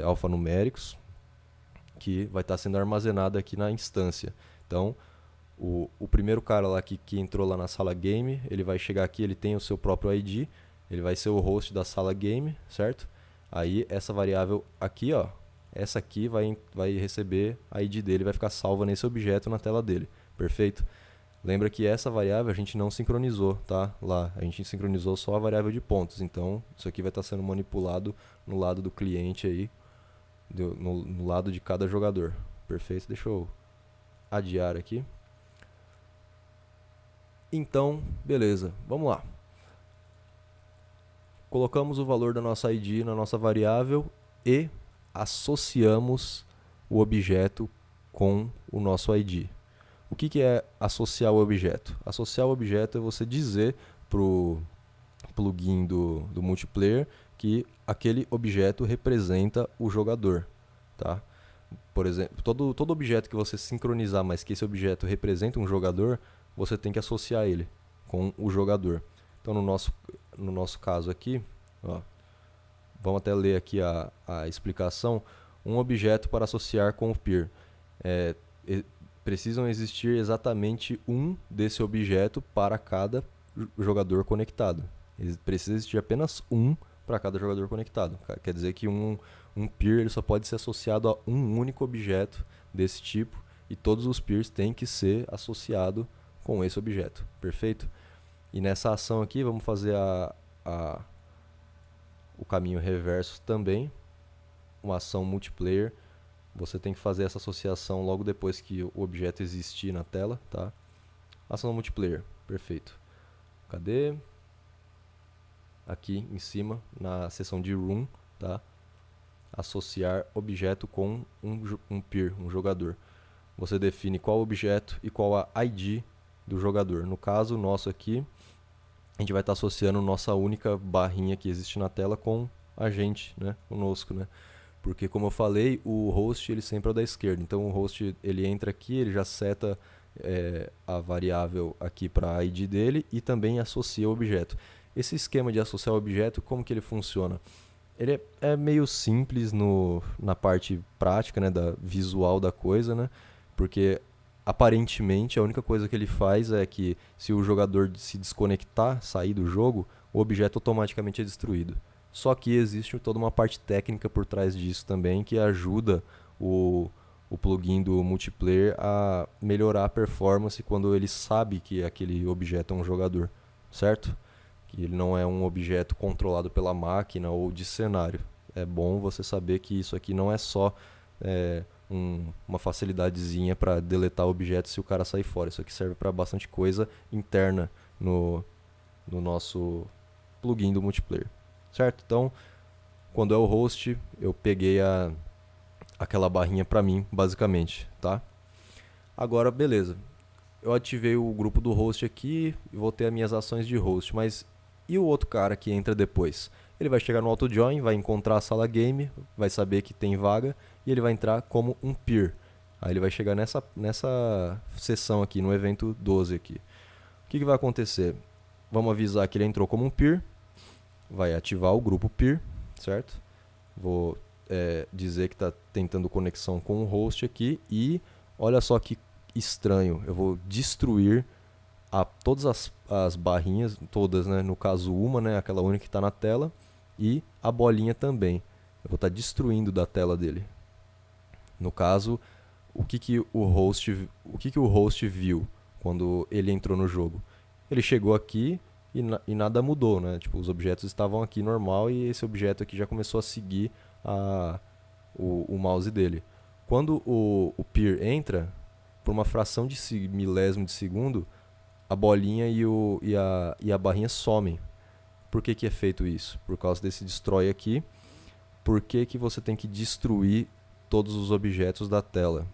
alfanuméricos, que vai estar sendo armazenada aqui na instância. Então, o primeiro cara lá que entrou lá na sala game, ele vai chegar aqui, ele tem o seu próprio ID, ele vai ser o host da sala game, certo? Aí essa variável aqui, ó, essa aqui vai receber a ID dele, vai ficar salva nesse objeto na tela dele, perfeito? Lembra que essa variável a gente não sincronizou, tá? Lá, a gente sincronizou só a variável de pontos, então isso aqui vai estar sendo manipulado no lado do cliente aí, no lado de cada jogador, perfeito? Deixa eu adiar aqui. Então, beleza, vamos lá. Colocamos o valor da nossa ID na nossa variável e associamos o objeto com o nosso ID. O que é associar o objeto? Associar o objeto é você dizer para o plugin do multiplayer que aquele objeto representa o jogador. Tá? Por exemplo, todo objeto que você sincronizar, mas que esse objeto representa um jogador, você tem que associar ele com o jogador. Então, no nosso caso aqui, ó, vamos até ler aqui a explicação. Um objeto para associar com o peer. Precisam existir exatamente um desse objeto para cada jogador conectado. Precisa existir apenas um para cada jogador conectado. Quer dizer que um peer ele só pode ser associado a um único objeto desse tipo e todos os peers têm que ser associados com esse objeto. Perfeito? E nessa ação aqui, vamos fazer o caminho reverso também. Uma ação multiplayer. Você tem que fazer essa associação logo depois que o objeto existir na tela. Tá? Ação multiplayer. Perfeito. Cadê? Aqui em cima, na seção de room. Tá? Associar objeto com um peer, um jogador. Você define qual objeto e qual a ID do jogador. No caso nosso aqui, a gente vai estar associando nossa única barrinha que existe na tela com a gente, né? Conosco, né? Porque, como eu falei, o host ele sempre é o da esquerda. Então, o host ele entra aqui, ele já seta a variável aqui para a ID dele e também associa o objeto. Esse esquema de associar o objeto, como que ele funciona? Ele é meio simples na parte prática, né? Da visual da coisa, né? Porque aparentemente a única coisa que ele faz é que se o jogador se desconectar, sair do jogo, o objeto automaticamente é destruído. Só que existe toda uma parte técnica por trás disso também que ajuda o plugin do multiplayer a melhorar a performance quando ele sabe que aquele objeto é um jogador, certo? Que ele não é um objeto controlado pela máquina ou de cenário. É bom você saber que isso aqui não é só uma facilidadezinha para deletar objetos se o cara sair fora. Isso aqui serve para bastante coisa interna no nosso plugin do multiplayer, certo? Então, quando é o host, eu peguei aquela barrinha para mim, basicamente, tá? Agora, beleza. Eu ativei o grupo do host aqui e vou ter as minhas ações de host, mas e o outro cara que entra depois? Ele vai chegar no AutoJoin, vai encontrar a sala game, vai saber que tem vaga e ele vai entrar como um peer. Aí ele vai chegar nessa sessão aqui, no evento 12 aqui. O que vai acontecer? Vamos avisar que ele entrou como um peer, vai ativar o grupo peer, certo? Vou dizer que está tentando conexão com o host aqui e olha só que estranho, eu vou destruir todas as barrinhas, todas, né? No caso uma, né? Aquela única que está na tela e a bolinha também. Eu vou estar destruindo da tela dele. No caso, o que o host viu quando ele entrou no jogo? Ele chegou aqui e nada mudou, né? Tipo, os objetos estavam aqui normal e esse objeto aqui já começou a seguir o mouse dele. Quando o peer entra, por uma fração de milésimo de segundo, a bolinha e a barrinha somem. Por que é feito isso? Por causa desse destroy aqui. por que que você tem que destruir todos os objetos da tela?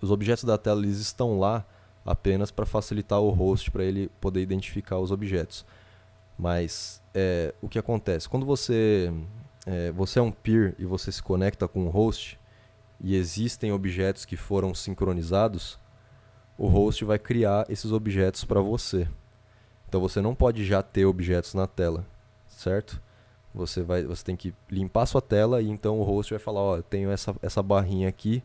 Os objetos da tela eles estão lá apenas para facilitar o host para ele poder identificar os objetos. Mas o que acontece? Quando você é um peer e você se conecta com o host e existem objetos que foram sincronizados, o host vai criar esses objetos para você. Então você não pode já ter objetos na tela, certo? Você tem que limpar sua tela e então o host vai falar, ó, eu tenho essa barrinha aqui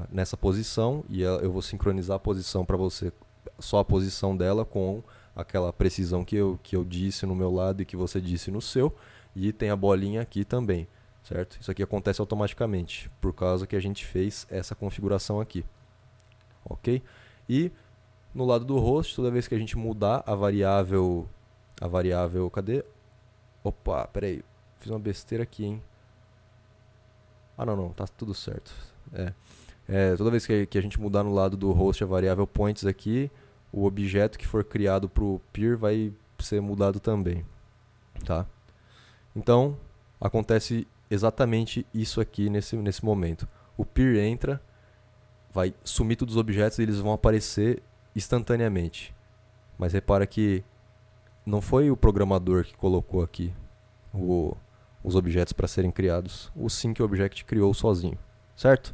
nessa posição e eu vou sincronizar a posição para você, só a posição dela com aquela precisão que eu disse no meu lado e que você disse no seu, e tem a bolinha aqui também, certo? Isso aqui acontece automaticamente, por causa que a gente fez essa configuração aqui, ok? E no lado do host, toda vez que a gente mudar a variável, cadê? Opa, peraí, fiz uma besteira aqui, hein? Ah, não, tá tudo certo. Toda vez que a gente mudar no lado do host a variável points aqui, o objeto que for criado para o peer vai ser mudado também, tá? Então, acontece exatamente isso aqui nesse momento. O peer entra, vai sumir todos os objetos e eles vão aparecer instantaneamente. Mas repara que não foi o programador que colocou aqui os objetos para serem criados. O Sync Object criou sozinho, certo?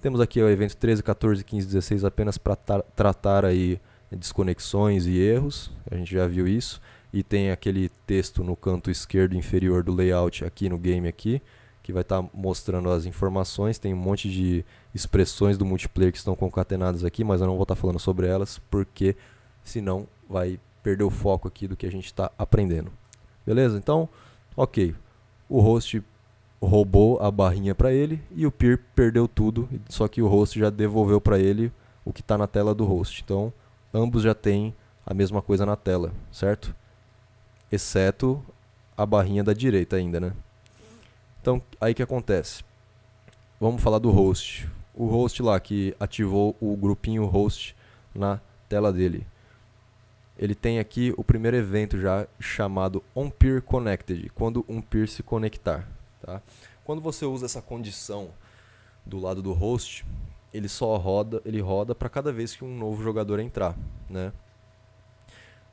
Temos aqui o evento 13, 14, 15, 16 apenas para tratar aí desconexões e erros. A gente já viu isso. E tem aquele texto no canto esquerdo inferior do layout aqui no game aqui, que vai estar mostrando as informações. Tem um monte de expressões do multiplayer que estão concatenadas aqui, mas eu não vou estar falando sobre elas, porque senão vai perder o foco aqui do que a gente está aprendendo. Beleza? Então, ok. O host roubou a barrinha para ele e o peer perdeu tudo, só que o host já devolveu para ele o que está na tela do host. Então, ambos já têm a mesma coisa na tela, certo? Exceto a barrinha da direita ainda, né? Então, aí que acontece? Vamos falar do host. O host lá que ativou o grupinho host na tela dele. Ele tem aqui o primeiro evento já chamado onPeerConnected, quando um peer se conectar. Tá? Quando você usa essa condição do lado do host, ele roda para cada vez que um novo jogador entrar, né?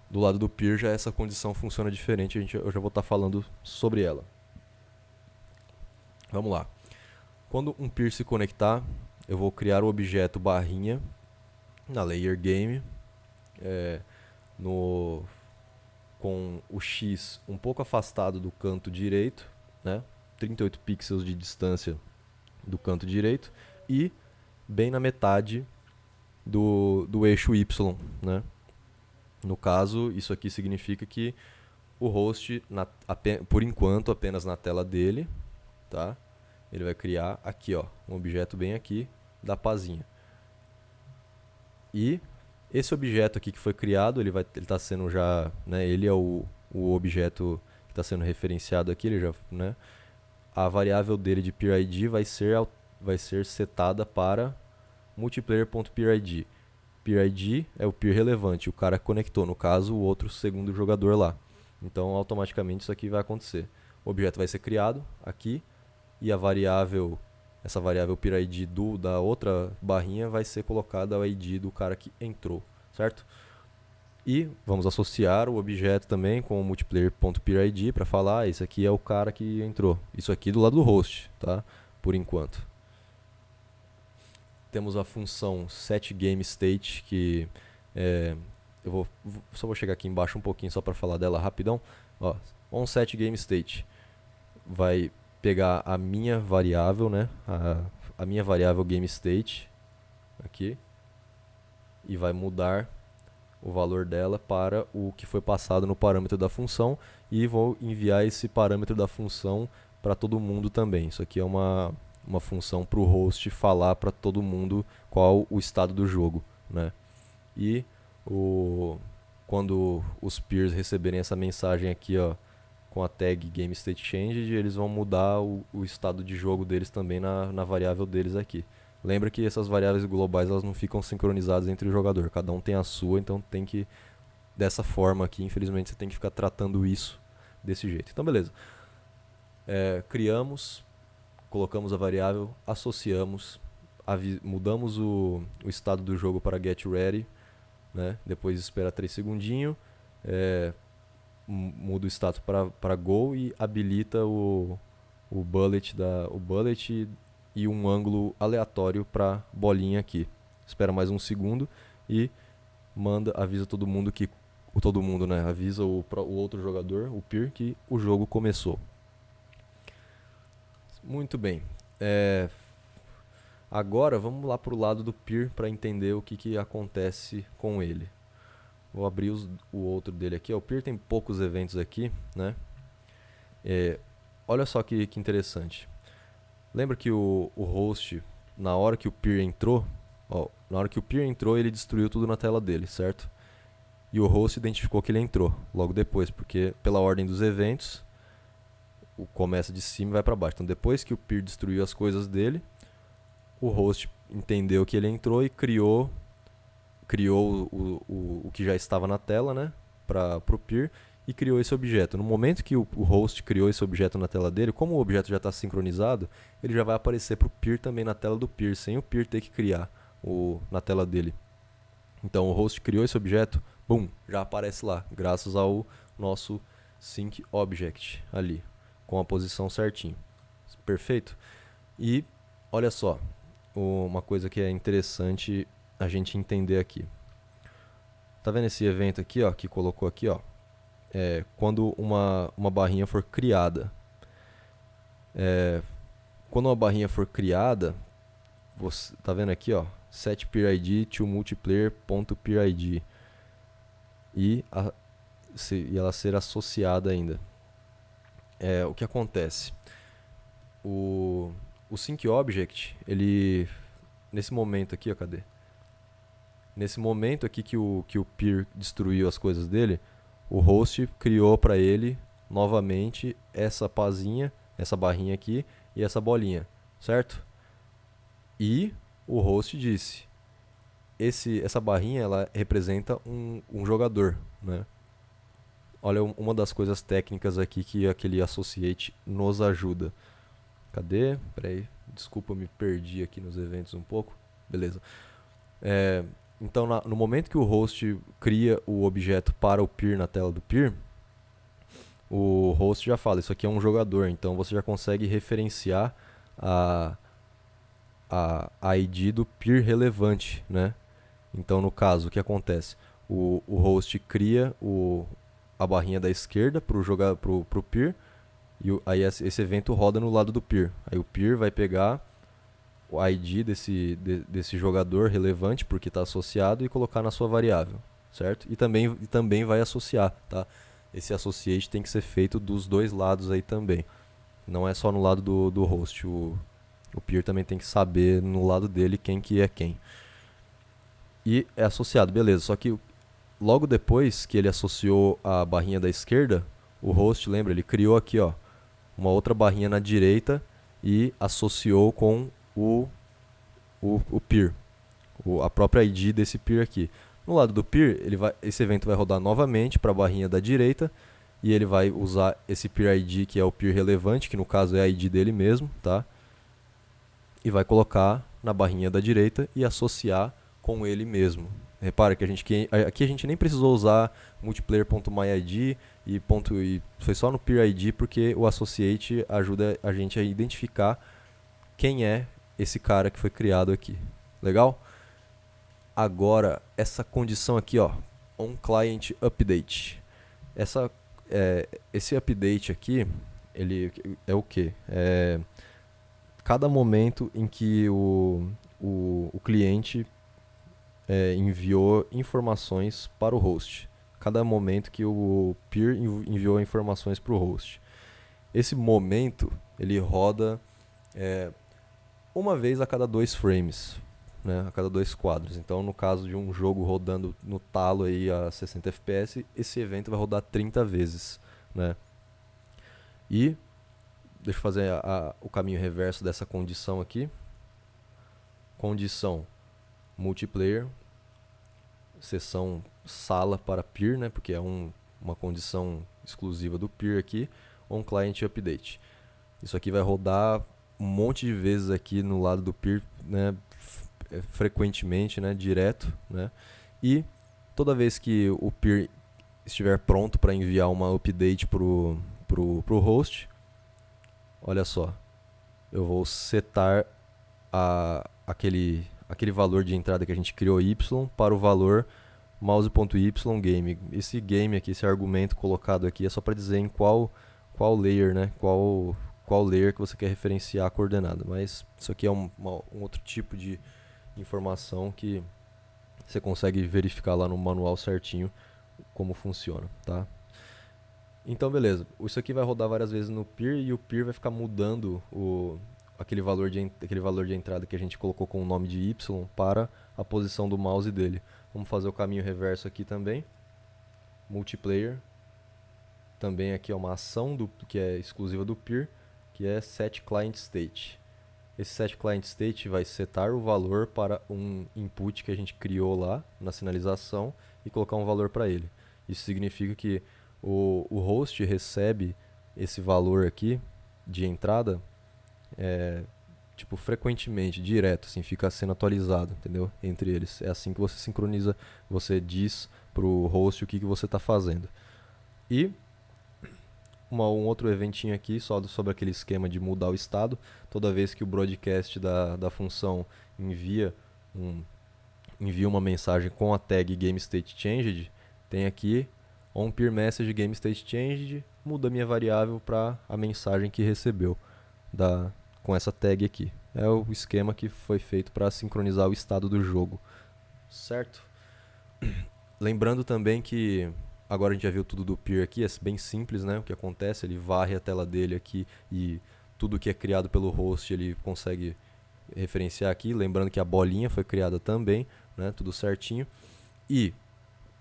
Do lado do peer já essa condição funciona diferente, eu já vou estar falando sobre ela. Vamos lá. Quando um peer se conectar, eu vou criar o objeto barrinha na layer game, com o X um pouco afastado do canto direito, né? 38 pixels de distância do canto direito e bem na metade do eixo Y, né? No caso, isso aqui significa que o host, por enquanto, apenas na tela dele, tá? Ele vai criar aqui, ó, um objeto bem aqui da pazinha. E esse objeto aqui que foi criado, ele está sendo já, né? Ele é o objeto que está sendo referenciado aqui, ele já, né? A variável dele de peerID vai ser setada para multiplayer.peerID. PeerID é o peer relevante, o cara conectou, no caso, o outro segundo jogador lá. Então, automaticamente isso aqui vai acontecer. O objeto vai ser criado aqui e essa variável peerID da outra barrinha vai ser colocada ao ID do cara que entrou, certo? E vamos associar o objeto também com o multiplayer.peerID para falar, esse aqui é o cara que entrou. Isso aqui do lado do host, tá? Por enquanto. Temos a função setGameState, que só vou chegar aqui embaixo um pouquinho só para falar dela rapidão. Ó, onSetGameState vai pegar a minha variável, né? A minha variável GameState aqui e vai mudar o valor dela para o que foi passado no parâmetro da função e vou enviar esse parâmetro da função para todo mundo também. Isso aqui é uma função para o host falar para todo mundo qual o estado do jogo, né? E quando os peers receberem essa mensagem aqui, ó, com a tag GameStateChanged, eles vão mudar o estado de jogo deles também na variável deles aqui. Lembra que essas variáveis globais elas não ficam sincronizadas entre o jogador, cada um tem a sua, então tem que, dessa forma aqui, infelizmente você tem que ficar tratando isso desse jeito. Então beleza. Criamos, colocamos a variável, associamos, mudamos o estado do jogo para getReady, né? Depois espera 3 segundinhos, muda o status para go e habilita o bullet e um ângulo aleatório para bolinha aqui. Espera mais um segundo e avisa todo mundo né? Avisa o outro jogador, o peer, que o jogo começou. Muito bem. Agora vamos lá pro lado do peer para entender o que acontece com ele. Vou abrir o outro dele aqui. O peer tem poucos eventos aqui, né? Olha só que interessante. Lembra que o host, na hora que o peer entrou, ele destruiu tudo na tela dele, certo? E o host identificou que ele entrou logo depois, porque pela ordem dos eventos, começa de cima e vai para baixo. Então depois que o peer destruiu as coisas dele, o host entendeu que ele entrou e criou o que já estava na tela, né, para o peer, e criou esse objeto. No momento que o host criou esse objeto na tela dele, como o objeto já está sincronizado, ele já vai aparecer para o peer também na tela do peer, sem o peer ter que criar na tela dele. Então o host criou esse objeto, já aparece lá, graças ao nosso sync object ali, com a posição certinho. Perfeito? E olha só, uma coisa que é interessante a gente entender aqui. Tá vendo esse evento aqui, ó, que colocou aqui, ó? Quando uma barrinha for criada. Quando uma barrinha for criada, você tá vendo aqui, ó, set peer id to multiplayer.peerid e ela ser associada ainda. O que acontece? O sync object, ele nesse momento aqui, ó, cadê? Nesse momento aqui que o peer destruiu as coisas dele, o host criou para ele novamente essa barrinha aqui e essa bolinha, certo? E o host disse, essa barrinha ela representa um jogador, né? Olha uma das coisas técnicas aqui que aquele associate nos ajuda. Cadê? Peraí, desculpa, eu me perdi aqui nos eventos um pouco. Beleza. Então, no momento que o host cria o objeto para o peer na tela do peer, o host já fala, isso aqui é um jogador, então você já consegue referenciar a ID do peer relevante, né? Então, no caso, o que acontece? O host cria a barrinha da esquerda para o peer, e aí esse evento roda no lado do peer. Aí o peer vai pegar o ID desse jogador relevante, porque está associado, e colocar na sua variável, certo? E também vai associar, tá? Esse associate tem que ser feito dos dois lados aí também. Não é só no lado do host. O peer também tem que saber no lado dele quem que é quem. E é associado, beleza. Só que logo depois que ele associou a barrinha da esquerda, o host, lembra, ele criou aqui, ó, uma outra barrinha na direita e associou com o peer, a própria ID desse peer aqui. No lado do peer, esse evento vai rodar novamente para a barrinha da direita e ele vai usar esse peer ID, que é o peer relevante, que no caso é a ID dele mesmo, tá? E vai colocar na barrinha da direita e associar com ele mesmo. Repara que aqui a gente nem precisou usar multiplayer.myid e foi só no peer ID, porque o associate ajuda a gente a identificar quem é esse cara que foi criado aqui. Legal? Agora, essa condição aqui, ó, onClientUpdate. Esse update aqui, ele é o quê? Cada momento em que o cliente enviou informações para o host. Cada momento que o peer enviou informações para o host. Esse momento, ele roda uma vez a cada 2 frames, né? A cada 2 quadros. Então, no caso de um jogo rodando no talo aí a 60 fps, esse evento vai rodar 30 vezes, né? E deixa eu fazer o caminho reverso dessa condição aqui. Condição multiplayer, seção sala para peer, né? Porque é uma condição exclusiva do peer aqui, onClientUpdate. Isso aqui vai rodar um monte de vezes aqui no lado do peer, né, frequentemente, né, direto, né? E toda vez que o peer estiver pronto para enviar uma update pro host, olha só, eu vou setar aquele valor de entrada que a gente criou y para o valor mouse.y game. Esse game aqui, esse argumento colocado aqui é só para dizer em qual layer, né? Qual layer que você quer referenciar a coordenada. Mas isso aqui é um outro tipo de informação que você consegue verificar lá no manual certinho como funciona, tá? Então, beleza. Isso aqui vai rodar várias vezes no peer e o peer vai ficar mudando aquele valor de entrada que a gente colocou com o nome de y para a posição do mouse dele. Vamos fazer o caminho reverso aqui também. Multiplayer. Também aqui é uma ação que é exclusiva do peer, que é setClientState. Esse setClientState vai setar o valor para um input que a gente criou lá na sinalização e colocar um valor para ele. Isso significa que o host recebe esse valor aqui de entrada tipo frequentemente, direto, assim, fica sendo atualizado, entendeu? Entre eles. É assim que você sincroniza, você diz pro host o que você está fazendo. E um outro eventinho aqui, só sobre aquele esquema de mudar o estado. Toda vez que o broadcast da função envia uma mensagem com a tag GameStateChanged, tem aqui onPeerMessage GameStateChanged, muda minha variável para a mensagem que recebeu com essa tag aqui. É o esquema que foi feito para sincronizar o estado do jogo, certo? Lembrando também que agora a gente já viu tudo do peer aqui, é bem simples, né? O que acontece, ele varre a tela dele aqui e tudo que é criado pelo host ele consegue referenciar aqui. Lembrando que a bolinha foi criada também, né? Tudo certinho. E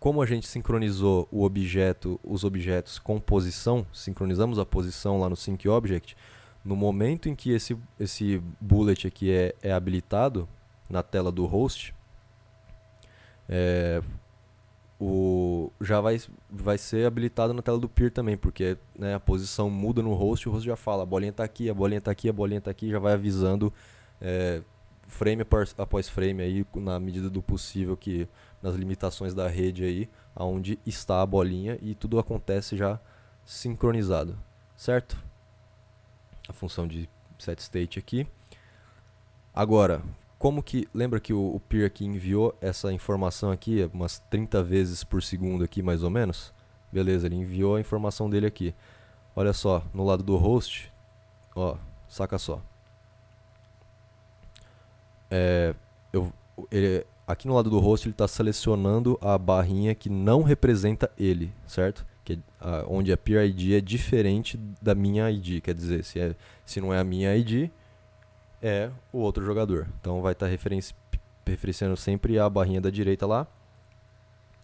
como a gente sincronizou os objetos com posição, sincronizamos a posição lá no SyncObject, no momento em que esse bullet aqui é habilitado na tela do host, já vai ser habilitado na tela do peer também, porque, né, a posição muda no host, o host já fala, a bolinha está aqui, a bolinha está aqui, a bolinha está aqui, já vai avisando frame após frame aí, na medida do possível, que nas limitações da rede aí, aonde está a bolinha, e tudo acontece já sincronizado, certo? A função de setState aqui. Agora, lembra que o peer aqui enviou essa informação aqui umas 30 vezes por segundo aqui, mais ou menos? Beleza, ele enviou a informação dele aqui. Olha só, no lado do host, ó, saca só. Aqui no lado do host ele está selecionando a barrinha que não representa ele, certo? Onde a peer ID é diferente da minha ID, quer dizer, se não é a minha ID, é o outro jogador. Então vai estar referenciando sempre a barrinha da direita lá.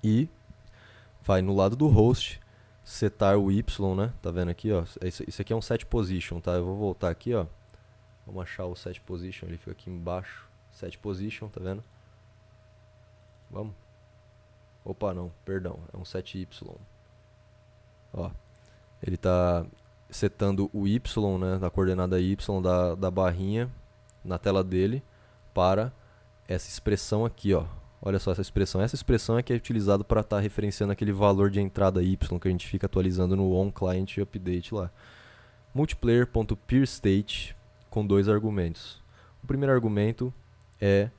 E vai no lado do host setar o Y, né? Tá vendo aqui, ó? Isso aqui é um set position, tá? Eu vou voltar aqui, ó. Vamos achar o set position, ele fica aqui embaixo. Set position, tá vendo? Vamos. Opa, não, perdão, é um set Y. Ó, ele tá setando o Y, né, da coordenada Y da barrinha na tela dele para essa expressão aqui, ó. Olha só essa expressão. Essa expressão é que é utilizada para estar referenciando aquele valor de entrada Y que a gente fica atualizando no onClientUpdate lá. Multiplayer.peerState com dois argumentos. O primeiro argumento é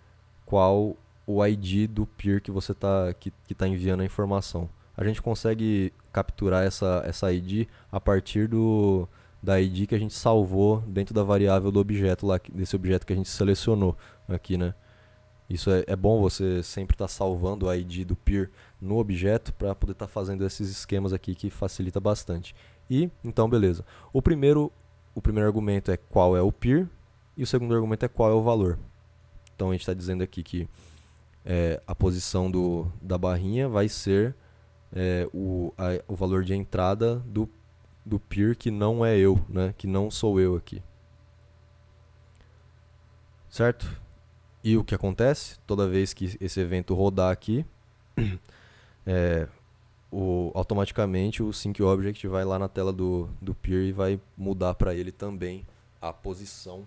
qual o ID do peer que você que tá enviando a informação. A gente consegue capturar essa ID a partir da ID que a gente salvou dentro da variável do objeto lá, desse objeto que a gente selecionou aqui, né? Isso é bom você sempre estar salvando a ID do peer no objeto para poder estar fazendo esses esquemas aqui que facilita bastante. E, então, beleza. O primeiro argumento é qual é o peer e o segundo argumento é qual é o valor. Então a gente está dizendo aqui que a posição da barrinha vai ser o valor de entrada do peer que não é eu, né? Que não sou eu aqui. Certo? E o que acontece? Toda vez que esse evento rodar aqui, automaticamente o Sync Object vai lá na tela do peer e vai mudar para ele também a posição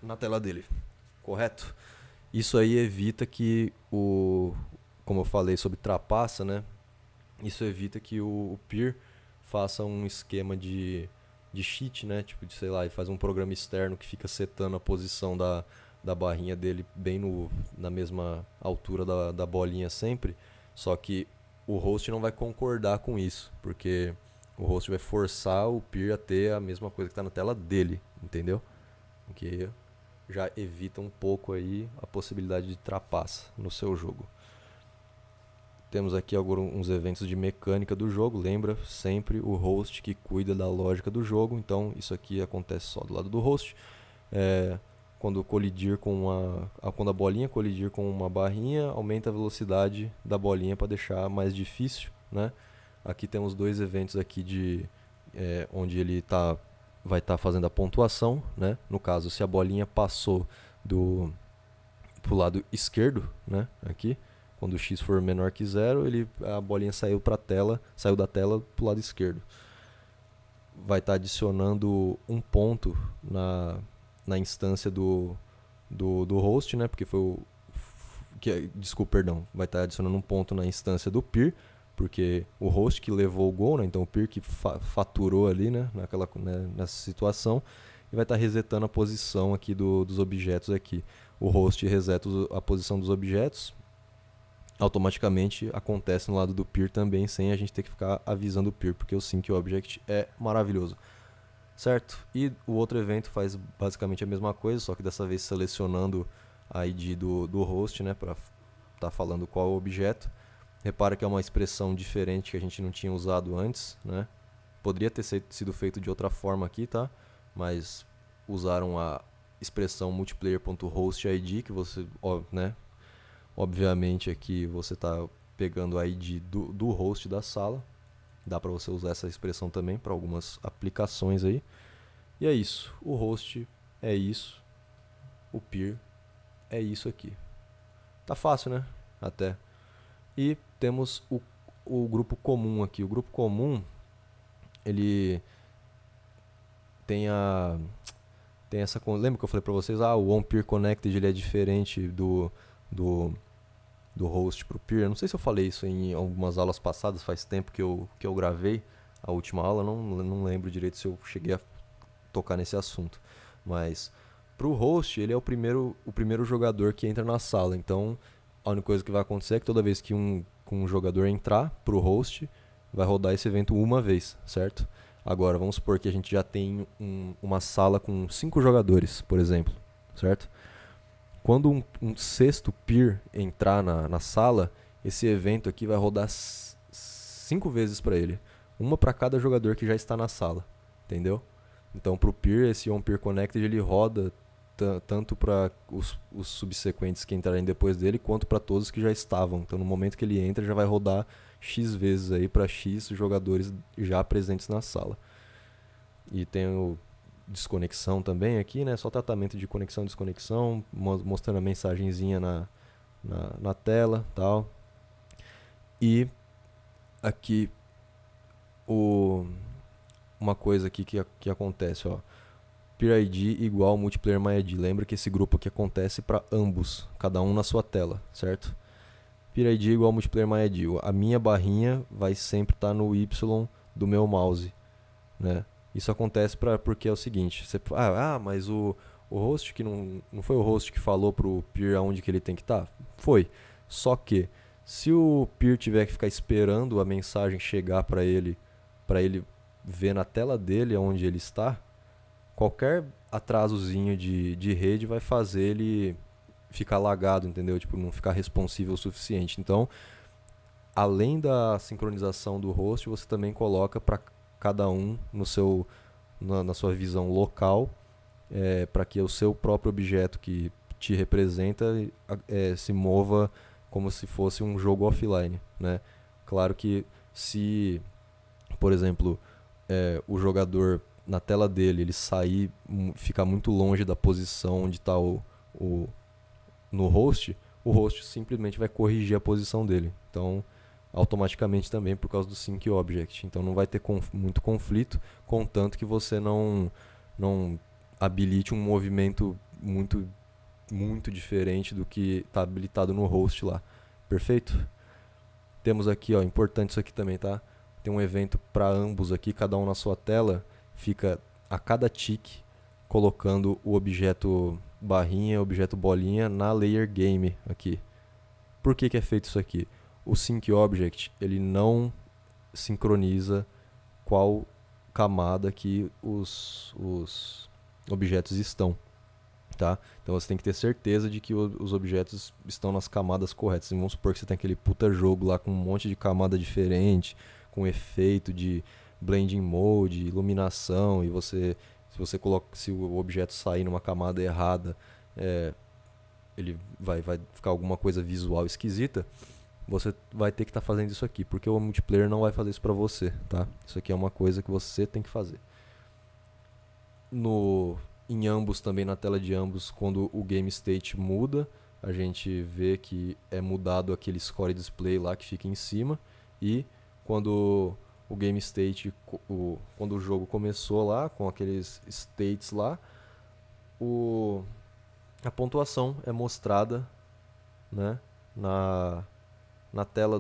na tela dele, correto? Isso aí evita que como eu falei sobre trapaça, né? Isso evita que o peer faça um esquema de cheat, né? Tipo, de, sei lá, e faz um programa externo que fica setando a posição da barrinha dele bem na mesma altura da bolinha sempre. Só que o host não vai concordar com isso, porque o host vai forçar o peer a ter a mesma coisa que está na tela dele, entendeu? O que já evita um pouco aí a possibilidade de trapaça no seu jogo. Temos aqui agora uns eventos de mecânica do jogo. Lembra sempre o host que cuida da lógica do jogo. Então isso aqui acontece só do lado do host. Quando a bolinha colidir com uma barrinha, aumenta a velocidade da bolinha para deixar mais difícil, né? Aqui temos dois eventos aqui onde ele vai estar fazendo a pontuação, né? No caso, se a bolinha passou pro lado esquerdo, né? Aqui, quando o x for menor que 0, a bolinha saiu da tela pro lado esquerdo. Vai estar adicionando um ponto na instância do host, né? Porque foi desculpa, perdão. Vai estar adicionando um ponto na instância do peer, porque o host que levou o gol, né? Então o peer que faturou ali, né? Nessa situação, e vai estar resetando a posição aqui dos objetos aqui. O host reseta a posição dos objetos, automaticamente acontece no lado do peer também, sem a gente ter que ficar avisando o peer, porque o Sync Object é maravilhoso, certo? E o outro evento faz basicamente a mesma coisa, só que dessa vez selecionando a ID do host, né, para estar falando qual é o objeto. Repara que é uma expressão diferente que a gente não tinha usado antes, né? Poderia ter sido feito de outra forma aqui, tá? Mas usaram a expressão multiplayer.hostID, que você, né? Obviamente aqui você está pegando a ID do host da sala. Dá para você usar essa expressão também para algumas aplicações aí. E é isso. O host é isso. O peer é isso aqui. Tá fácil, né? Até. E temos o grupo comum aqui. O grupo comum, ele tem essa... Lembra que eu falei para vocês? O onPeerConnected ele é diferente do host para o peer. Eu não sei se eu falei isso em algumas aulas passadas, faz tempo que eu gravei a última aula, não lembro direito se eu cheguei a tocar nesse assunto. Mas para o host, ele é o primeiro jogador que entra na sala. Então, a única coisa que vai acontecer é que toda vez que um jogador entrar para o host, vai rodar esse evento uma vez, certo? Agora, vamos supor que a gente já tem uma sala com 5 jogadores, por exemplo, certo? Quando um sexto peer entrar na sala, esse evento aqui vai rodar 5 vezes para ele. Uma para cada jogador que já está na sala, entendeu? Então, para o peer, esse onPeerConnected ele roda tanto para os subsequentes que entrarem depois dele, quanto para todos que já estavam. Então, no momento que ele entra, já vai rodar X vezes aí para X jogadores já presentes na sala. E tem o desconexão também aqui, né? Só tratamento de conexão e desconexão, mostrando a mensagenzinha na tela, tal. E aqui uma coisa aqui que acontece, ó. Peer ID igual multiplayer myID. Lembra que esse grupo aqui acontece para ambos, cada um na sua tela, certo? Peer ID igual multiplayer myID. A minha barrinha vai sempre estar no Y do meu mouse, né? Isso acontece porque é o seguinte, mas o host que não foi o host que falou pro peer aonde que ele tem que estar? Foi. Só que se o peer tiver que ficar esperando a mensagem chegar para ele ver na tela dele onde ele está, qualquer atrasozinho de rede vai fazer ele ficar lagado, entendeu? Tipo, não ficar responsível o suficiente. Então, além da sincronização do host, você também coloca para cada um na sua visão local, para que o seu próprio objeto que te representa se mova como se fosse um jogo offline, né? Claro que se, por exemplo, o jogador na tela dele ele sair, ficar muito longe da posição onde está no host, o host simplesmente vai corrigir a posição dele. Então automaticamente também por causa do sync object. Então não vai ter muito conflito, contanto que você não habilite um movimento muito diferente do que está habilitado no host lá. Perfeito? Temos aqui, ó, importante isso aqui também, tá? Tem um evento para ambos aqui, cada um na sua tela, fica a cada tick colocando o objeto barrinha, objeto bolinha na layer game aqui. Por que é feito isso aqui? O sync object, ele não sincroniza qual camada que os objetos estão, tá? Então você tem que ter certeza de que os objetos estão nas camadas corretas. Vamos supor que você tem aquele puta jogo lá com um monte de camada diferente, com efeito de blending mode, iluminação, e se o objeto sair numa camada errada, ele vai ficar alguma coisa visual esquisita. Você vai ter que estar fazendo isso aqui, porque o multiplayer não vai fazer isso pra você, tá? Isso aqui é uma coisa que você tem que fazer. Em ambos também, na tela de ambos, quando o game state muda, a gente vê que é mudado aquele score display lá que fica em cima, e quando o game state, quando o jogo começou lá, com aqueles states lá, a pontuação é mostrada, né, na tela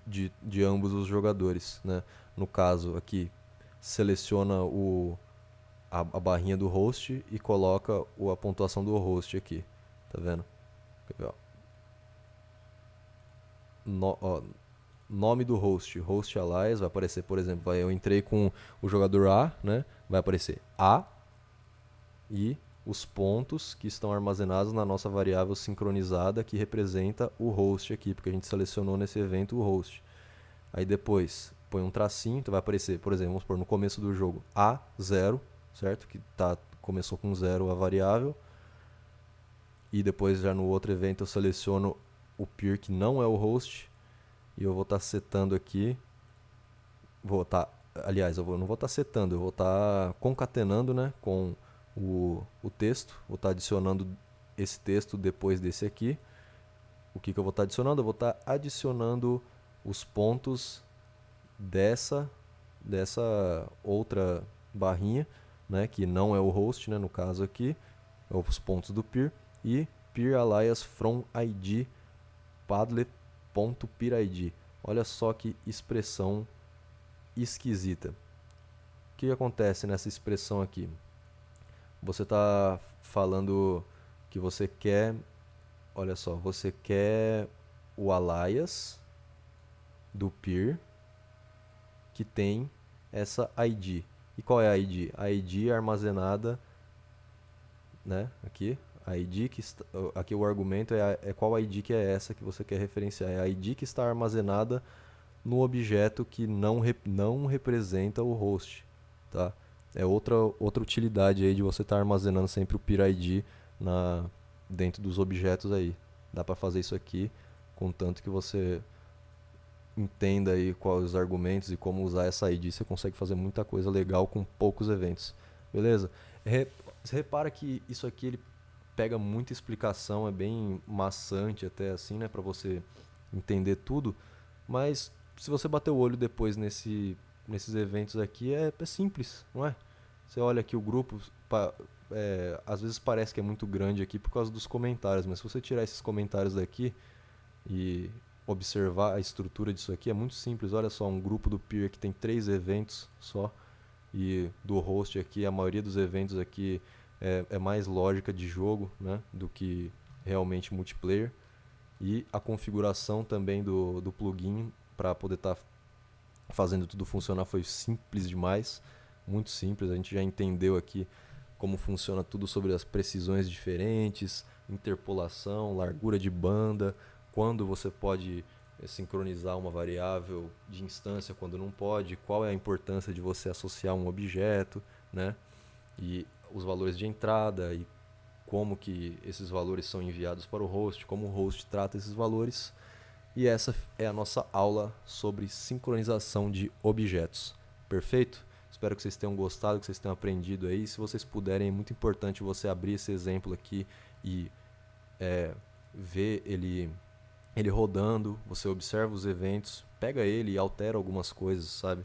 de ambos os jogadores, né? No caso aqui, seleciona a barrinha do host e coloca a pontuação do host aqui, tá vendo? Quer ver, ó? Nome do host alias, vai aparecer, por exemplo, eu entrei com o jogador A, né? Vai aparecer A e os pontos que estão armazenados na nossa variável sincronizada que representa o host aqui, porque a gente selecionou nesse evento o host. Aí depois põe um tracinho, então vai aparecer, por exemplo, vamos supor, no começo do jogo A0, certo? Que começou com 0 a variável. E depois já no outro evento eu seleciono o peer que não é o host. E eu vou estar setando aqui. Aliás, não vou estar setando, eu vou estar concatenando, né, com o texto. Vou estar adicionando esse texto depois desse aqui. O que eu vou estar adicionando? Eu vou estar adicionando os pontos dessa outra barrinha, né, que não é o host, né, no caso aqui, os pontos do peer, e peer alias from id padlet.peerid. Olha só que expressão esquisita. O que acontece nessa expressão aqui? Você está falando que você quer, olha só, você quer o alias do peer que tem essa ID. E qual é a ID? A ID é armazenada, né, aqui. A ID que está, aqui o argumento é qual ID que é essa que você quer referenciar. É a ID que está armazenada no objeto que não representa o host, tá? É outra utilidade aí de você estar armazenando sempre o peer ID dentro dos objetos aí. Dá para fazer isso aqui, contanto que você entenda aí quais os argumentos e como usar essa ID. Você consegue fazer muita coisa legal com poucos eventos, beleza? Você repara que isso aqui ele pega muita explicação, é bem maçante até assim, né, para você entender tudo, mas se você bater o olho depois nesses eventos aqui, é simples, não é? Você olha aqui o grupo, às vezes parece que é muito grande aqui por causa dos comentários, mas se você tirar esses comentários daqui e observar a estrutura disso aqui, é muito simples. Olha só, um grupo do peer que tem 3 eventos só, e do host aqui, a maioria dos eventos aqui é mais lógica de jogo, né, do que realmente multiplayer. E a configuração também do plugin para poder estar fazendo tudo funcionar foi simples demais, muito simples. A gente já entendeu aqui como funciona tudo sobre as precisões diferentes, interpolação, largura de banda, quando você pode sincronizar uma variável de instância, quando não pode, qual é a importância de você associar um objeto, né? E os valores de entrada e como que esses valores são enviados para o host, como o host trata esses valores. E essa é a nossa aula sobre sincronização de objetos. Perfeito? Espero que vocês tenham gostado, que vocês tenham aprendido aí. Se vocês puderem, é muito importante você abrir esse exemplo aqui e ver ele ele rodando, você observa os eventos, pega ele e altera algumas coisas, sabe?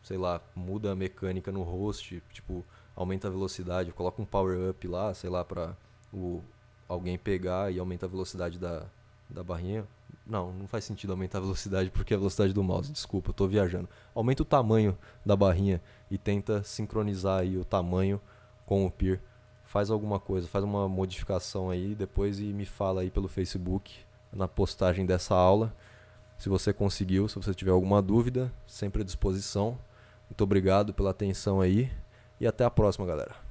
Sei lá, muda a mecânica no host, tipo, aumenta a velocidade, coloca um power up lá, sei lá, pra o, alguém pegar e aumenta a velocidade da barrinha. Não, não faz sentido aumentar a velocidade porque é a velocidade do mouse, desculpa, eu tô viajando. Aumenta o tamanho da barrinha e tenta sincronizar aí o tamanho com o peer. Faz alguma coisa, faz uma modificação aí depois e me fala aí pelo Facebook na postagem dessa aula. Se você conseguiu, se você tiver alguma dúvida, sempre à disposição. Muito obrigado pela atenção aí e até a próxima, galera.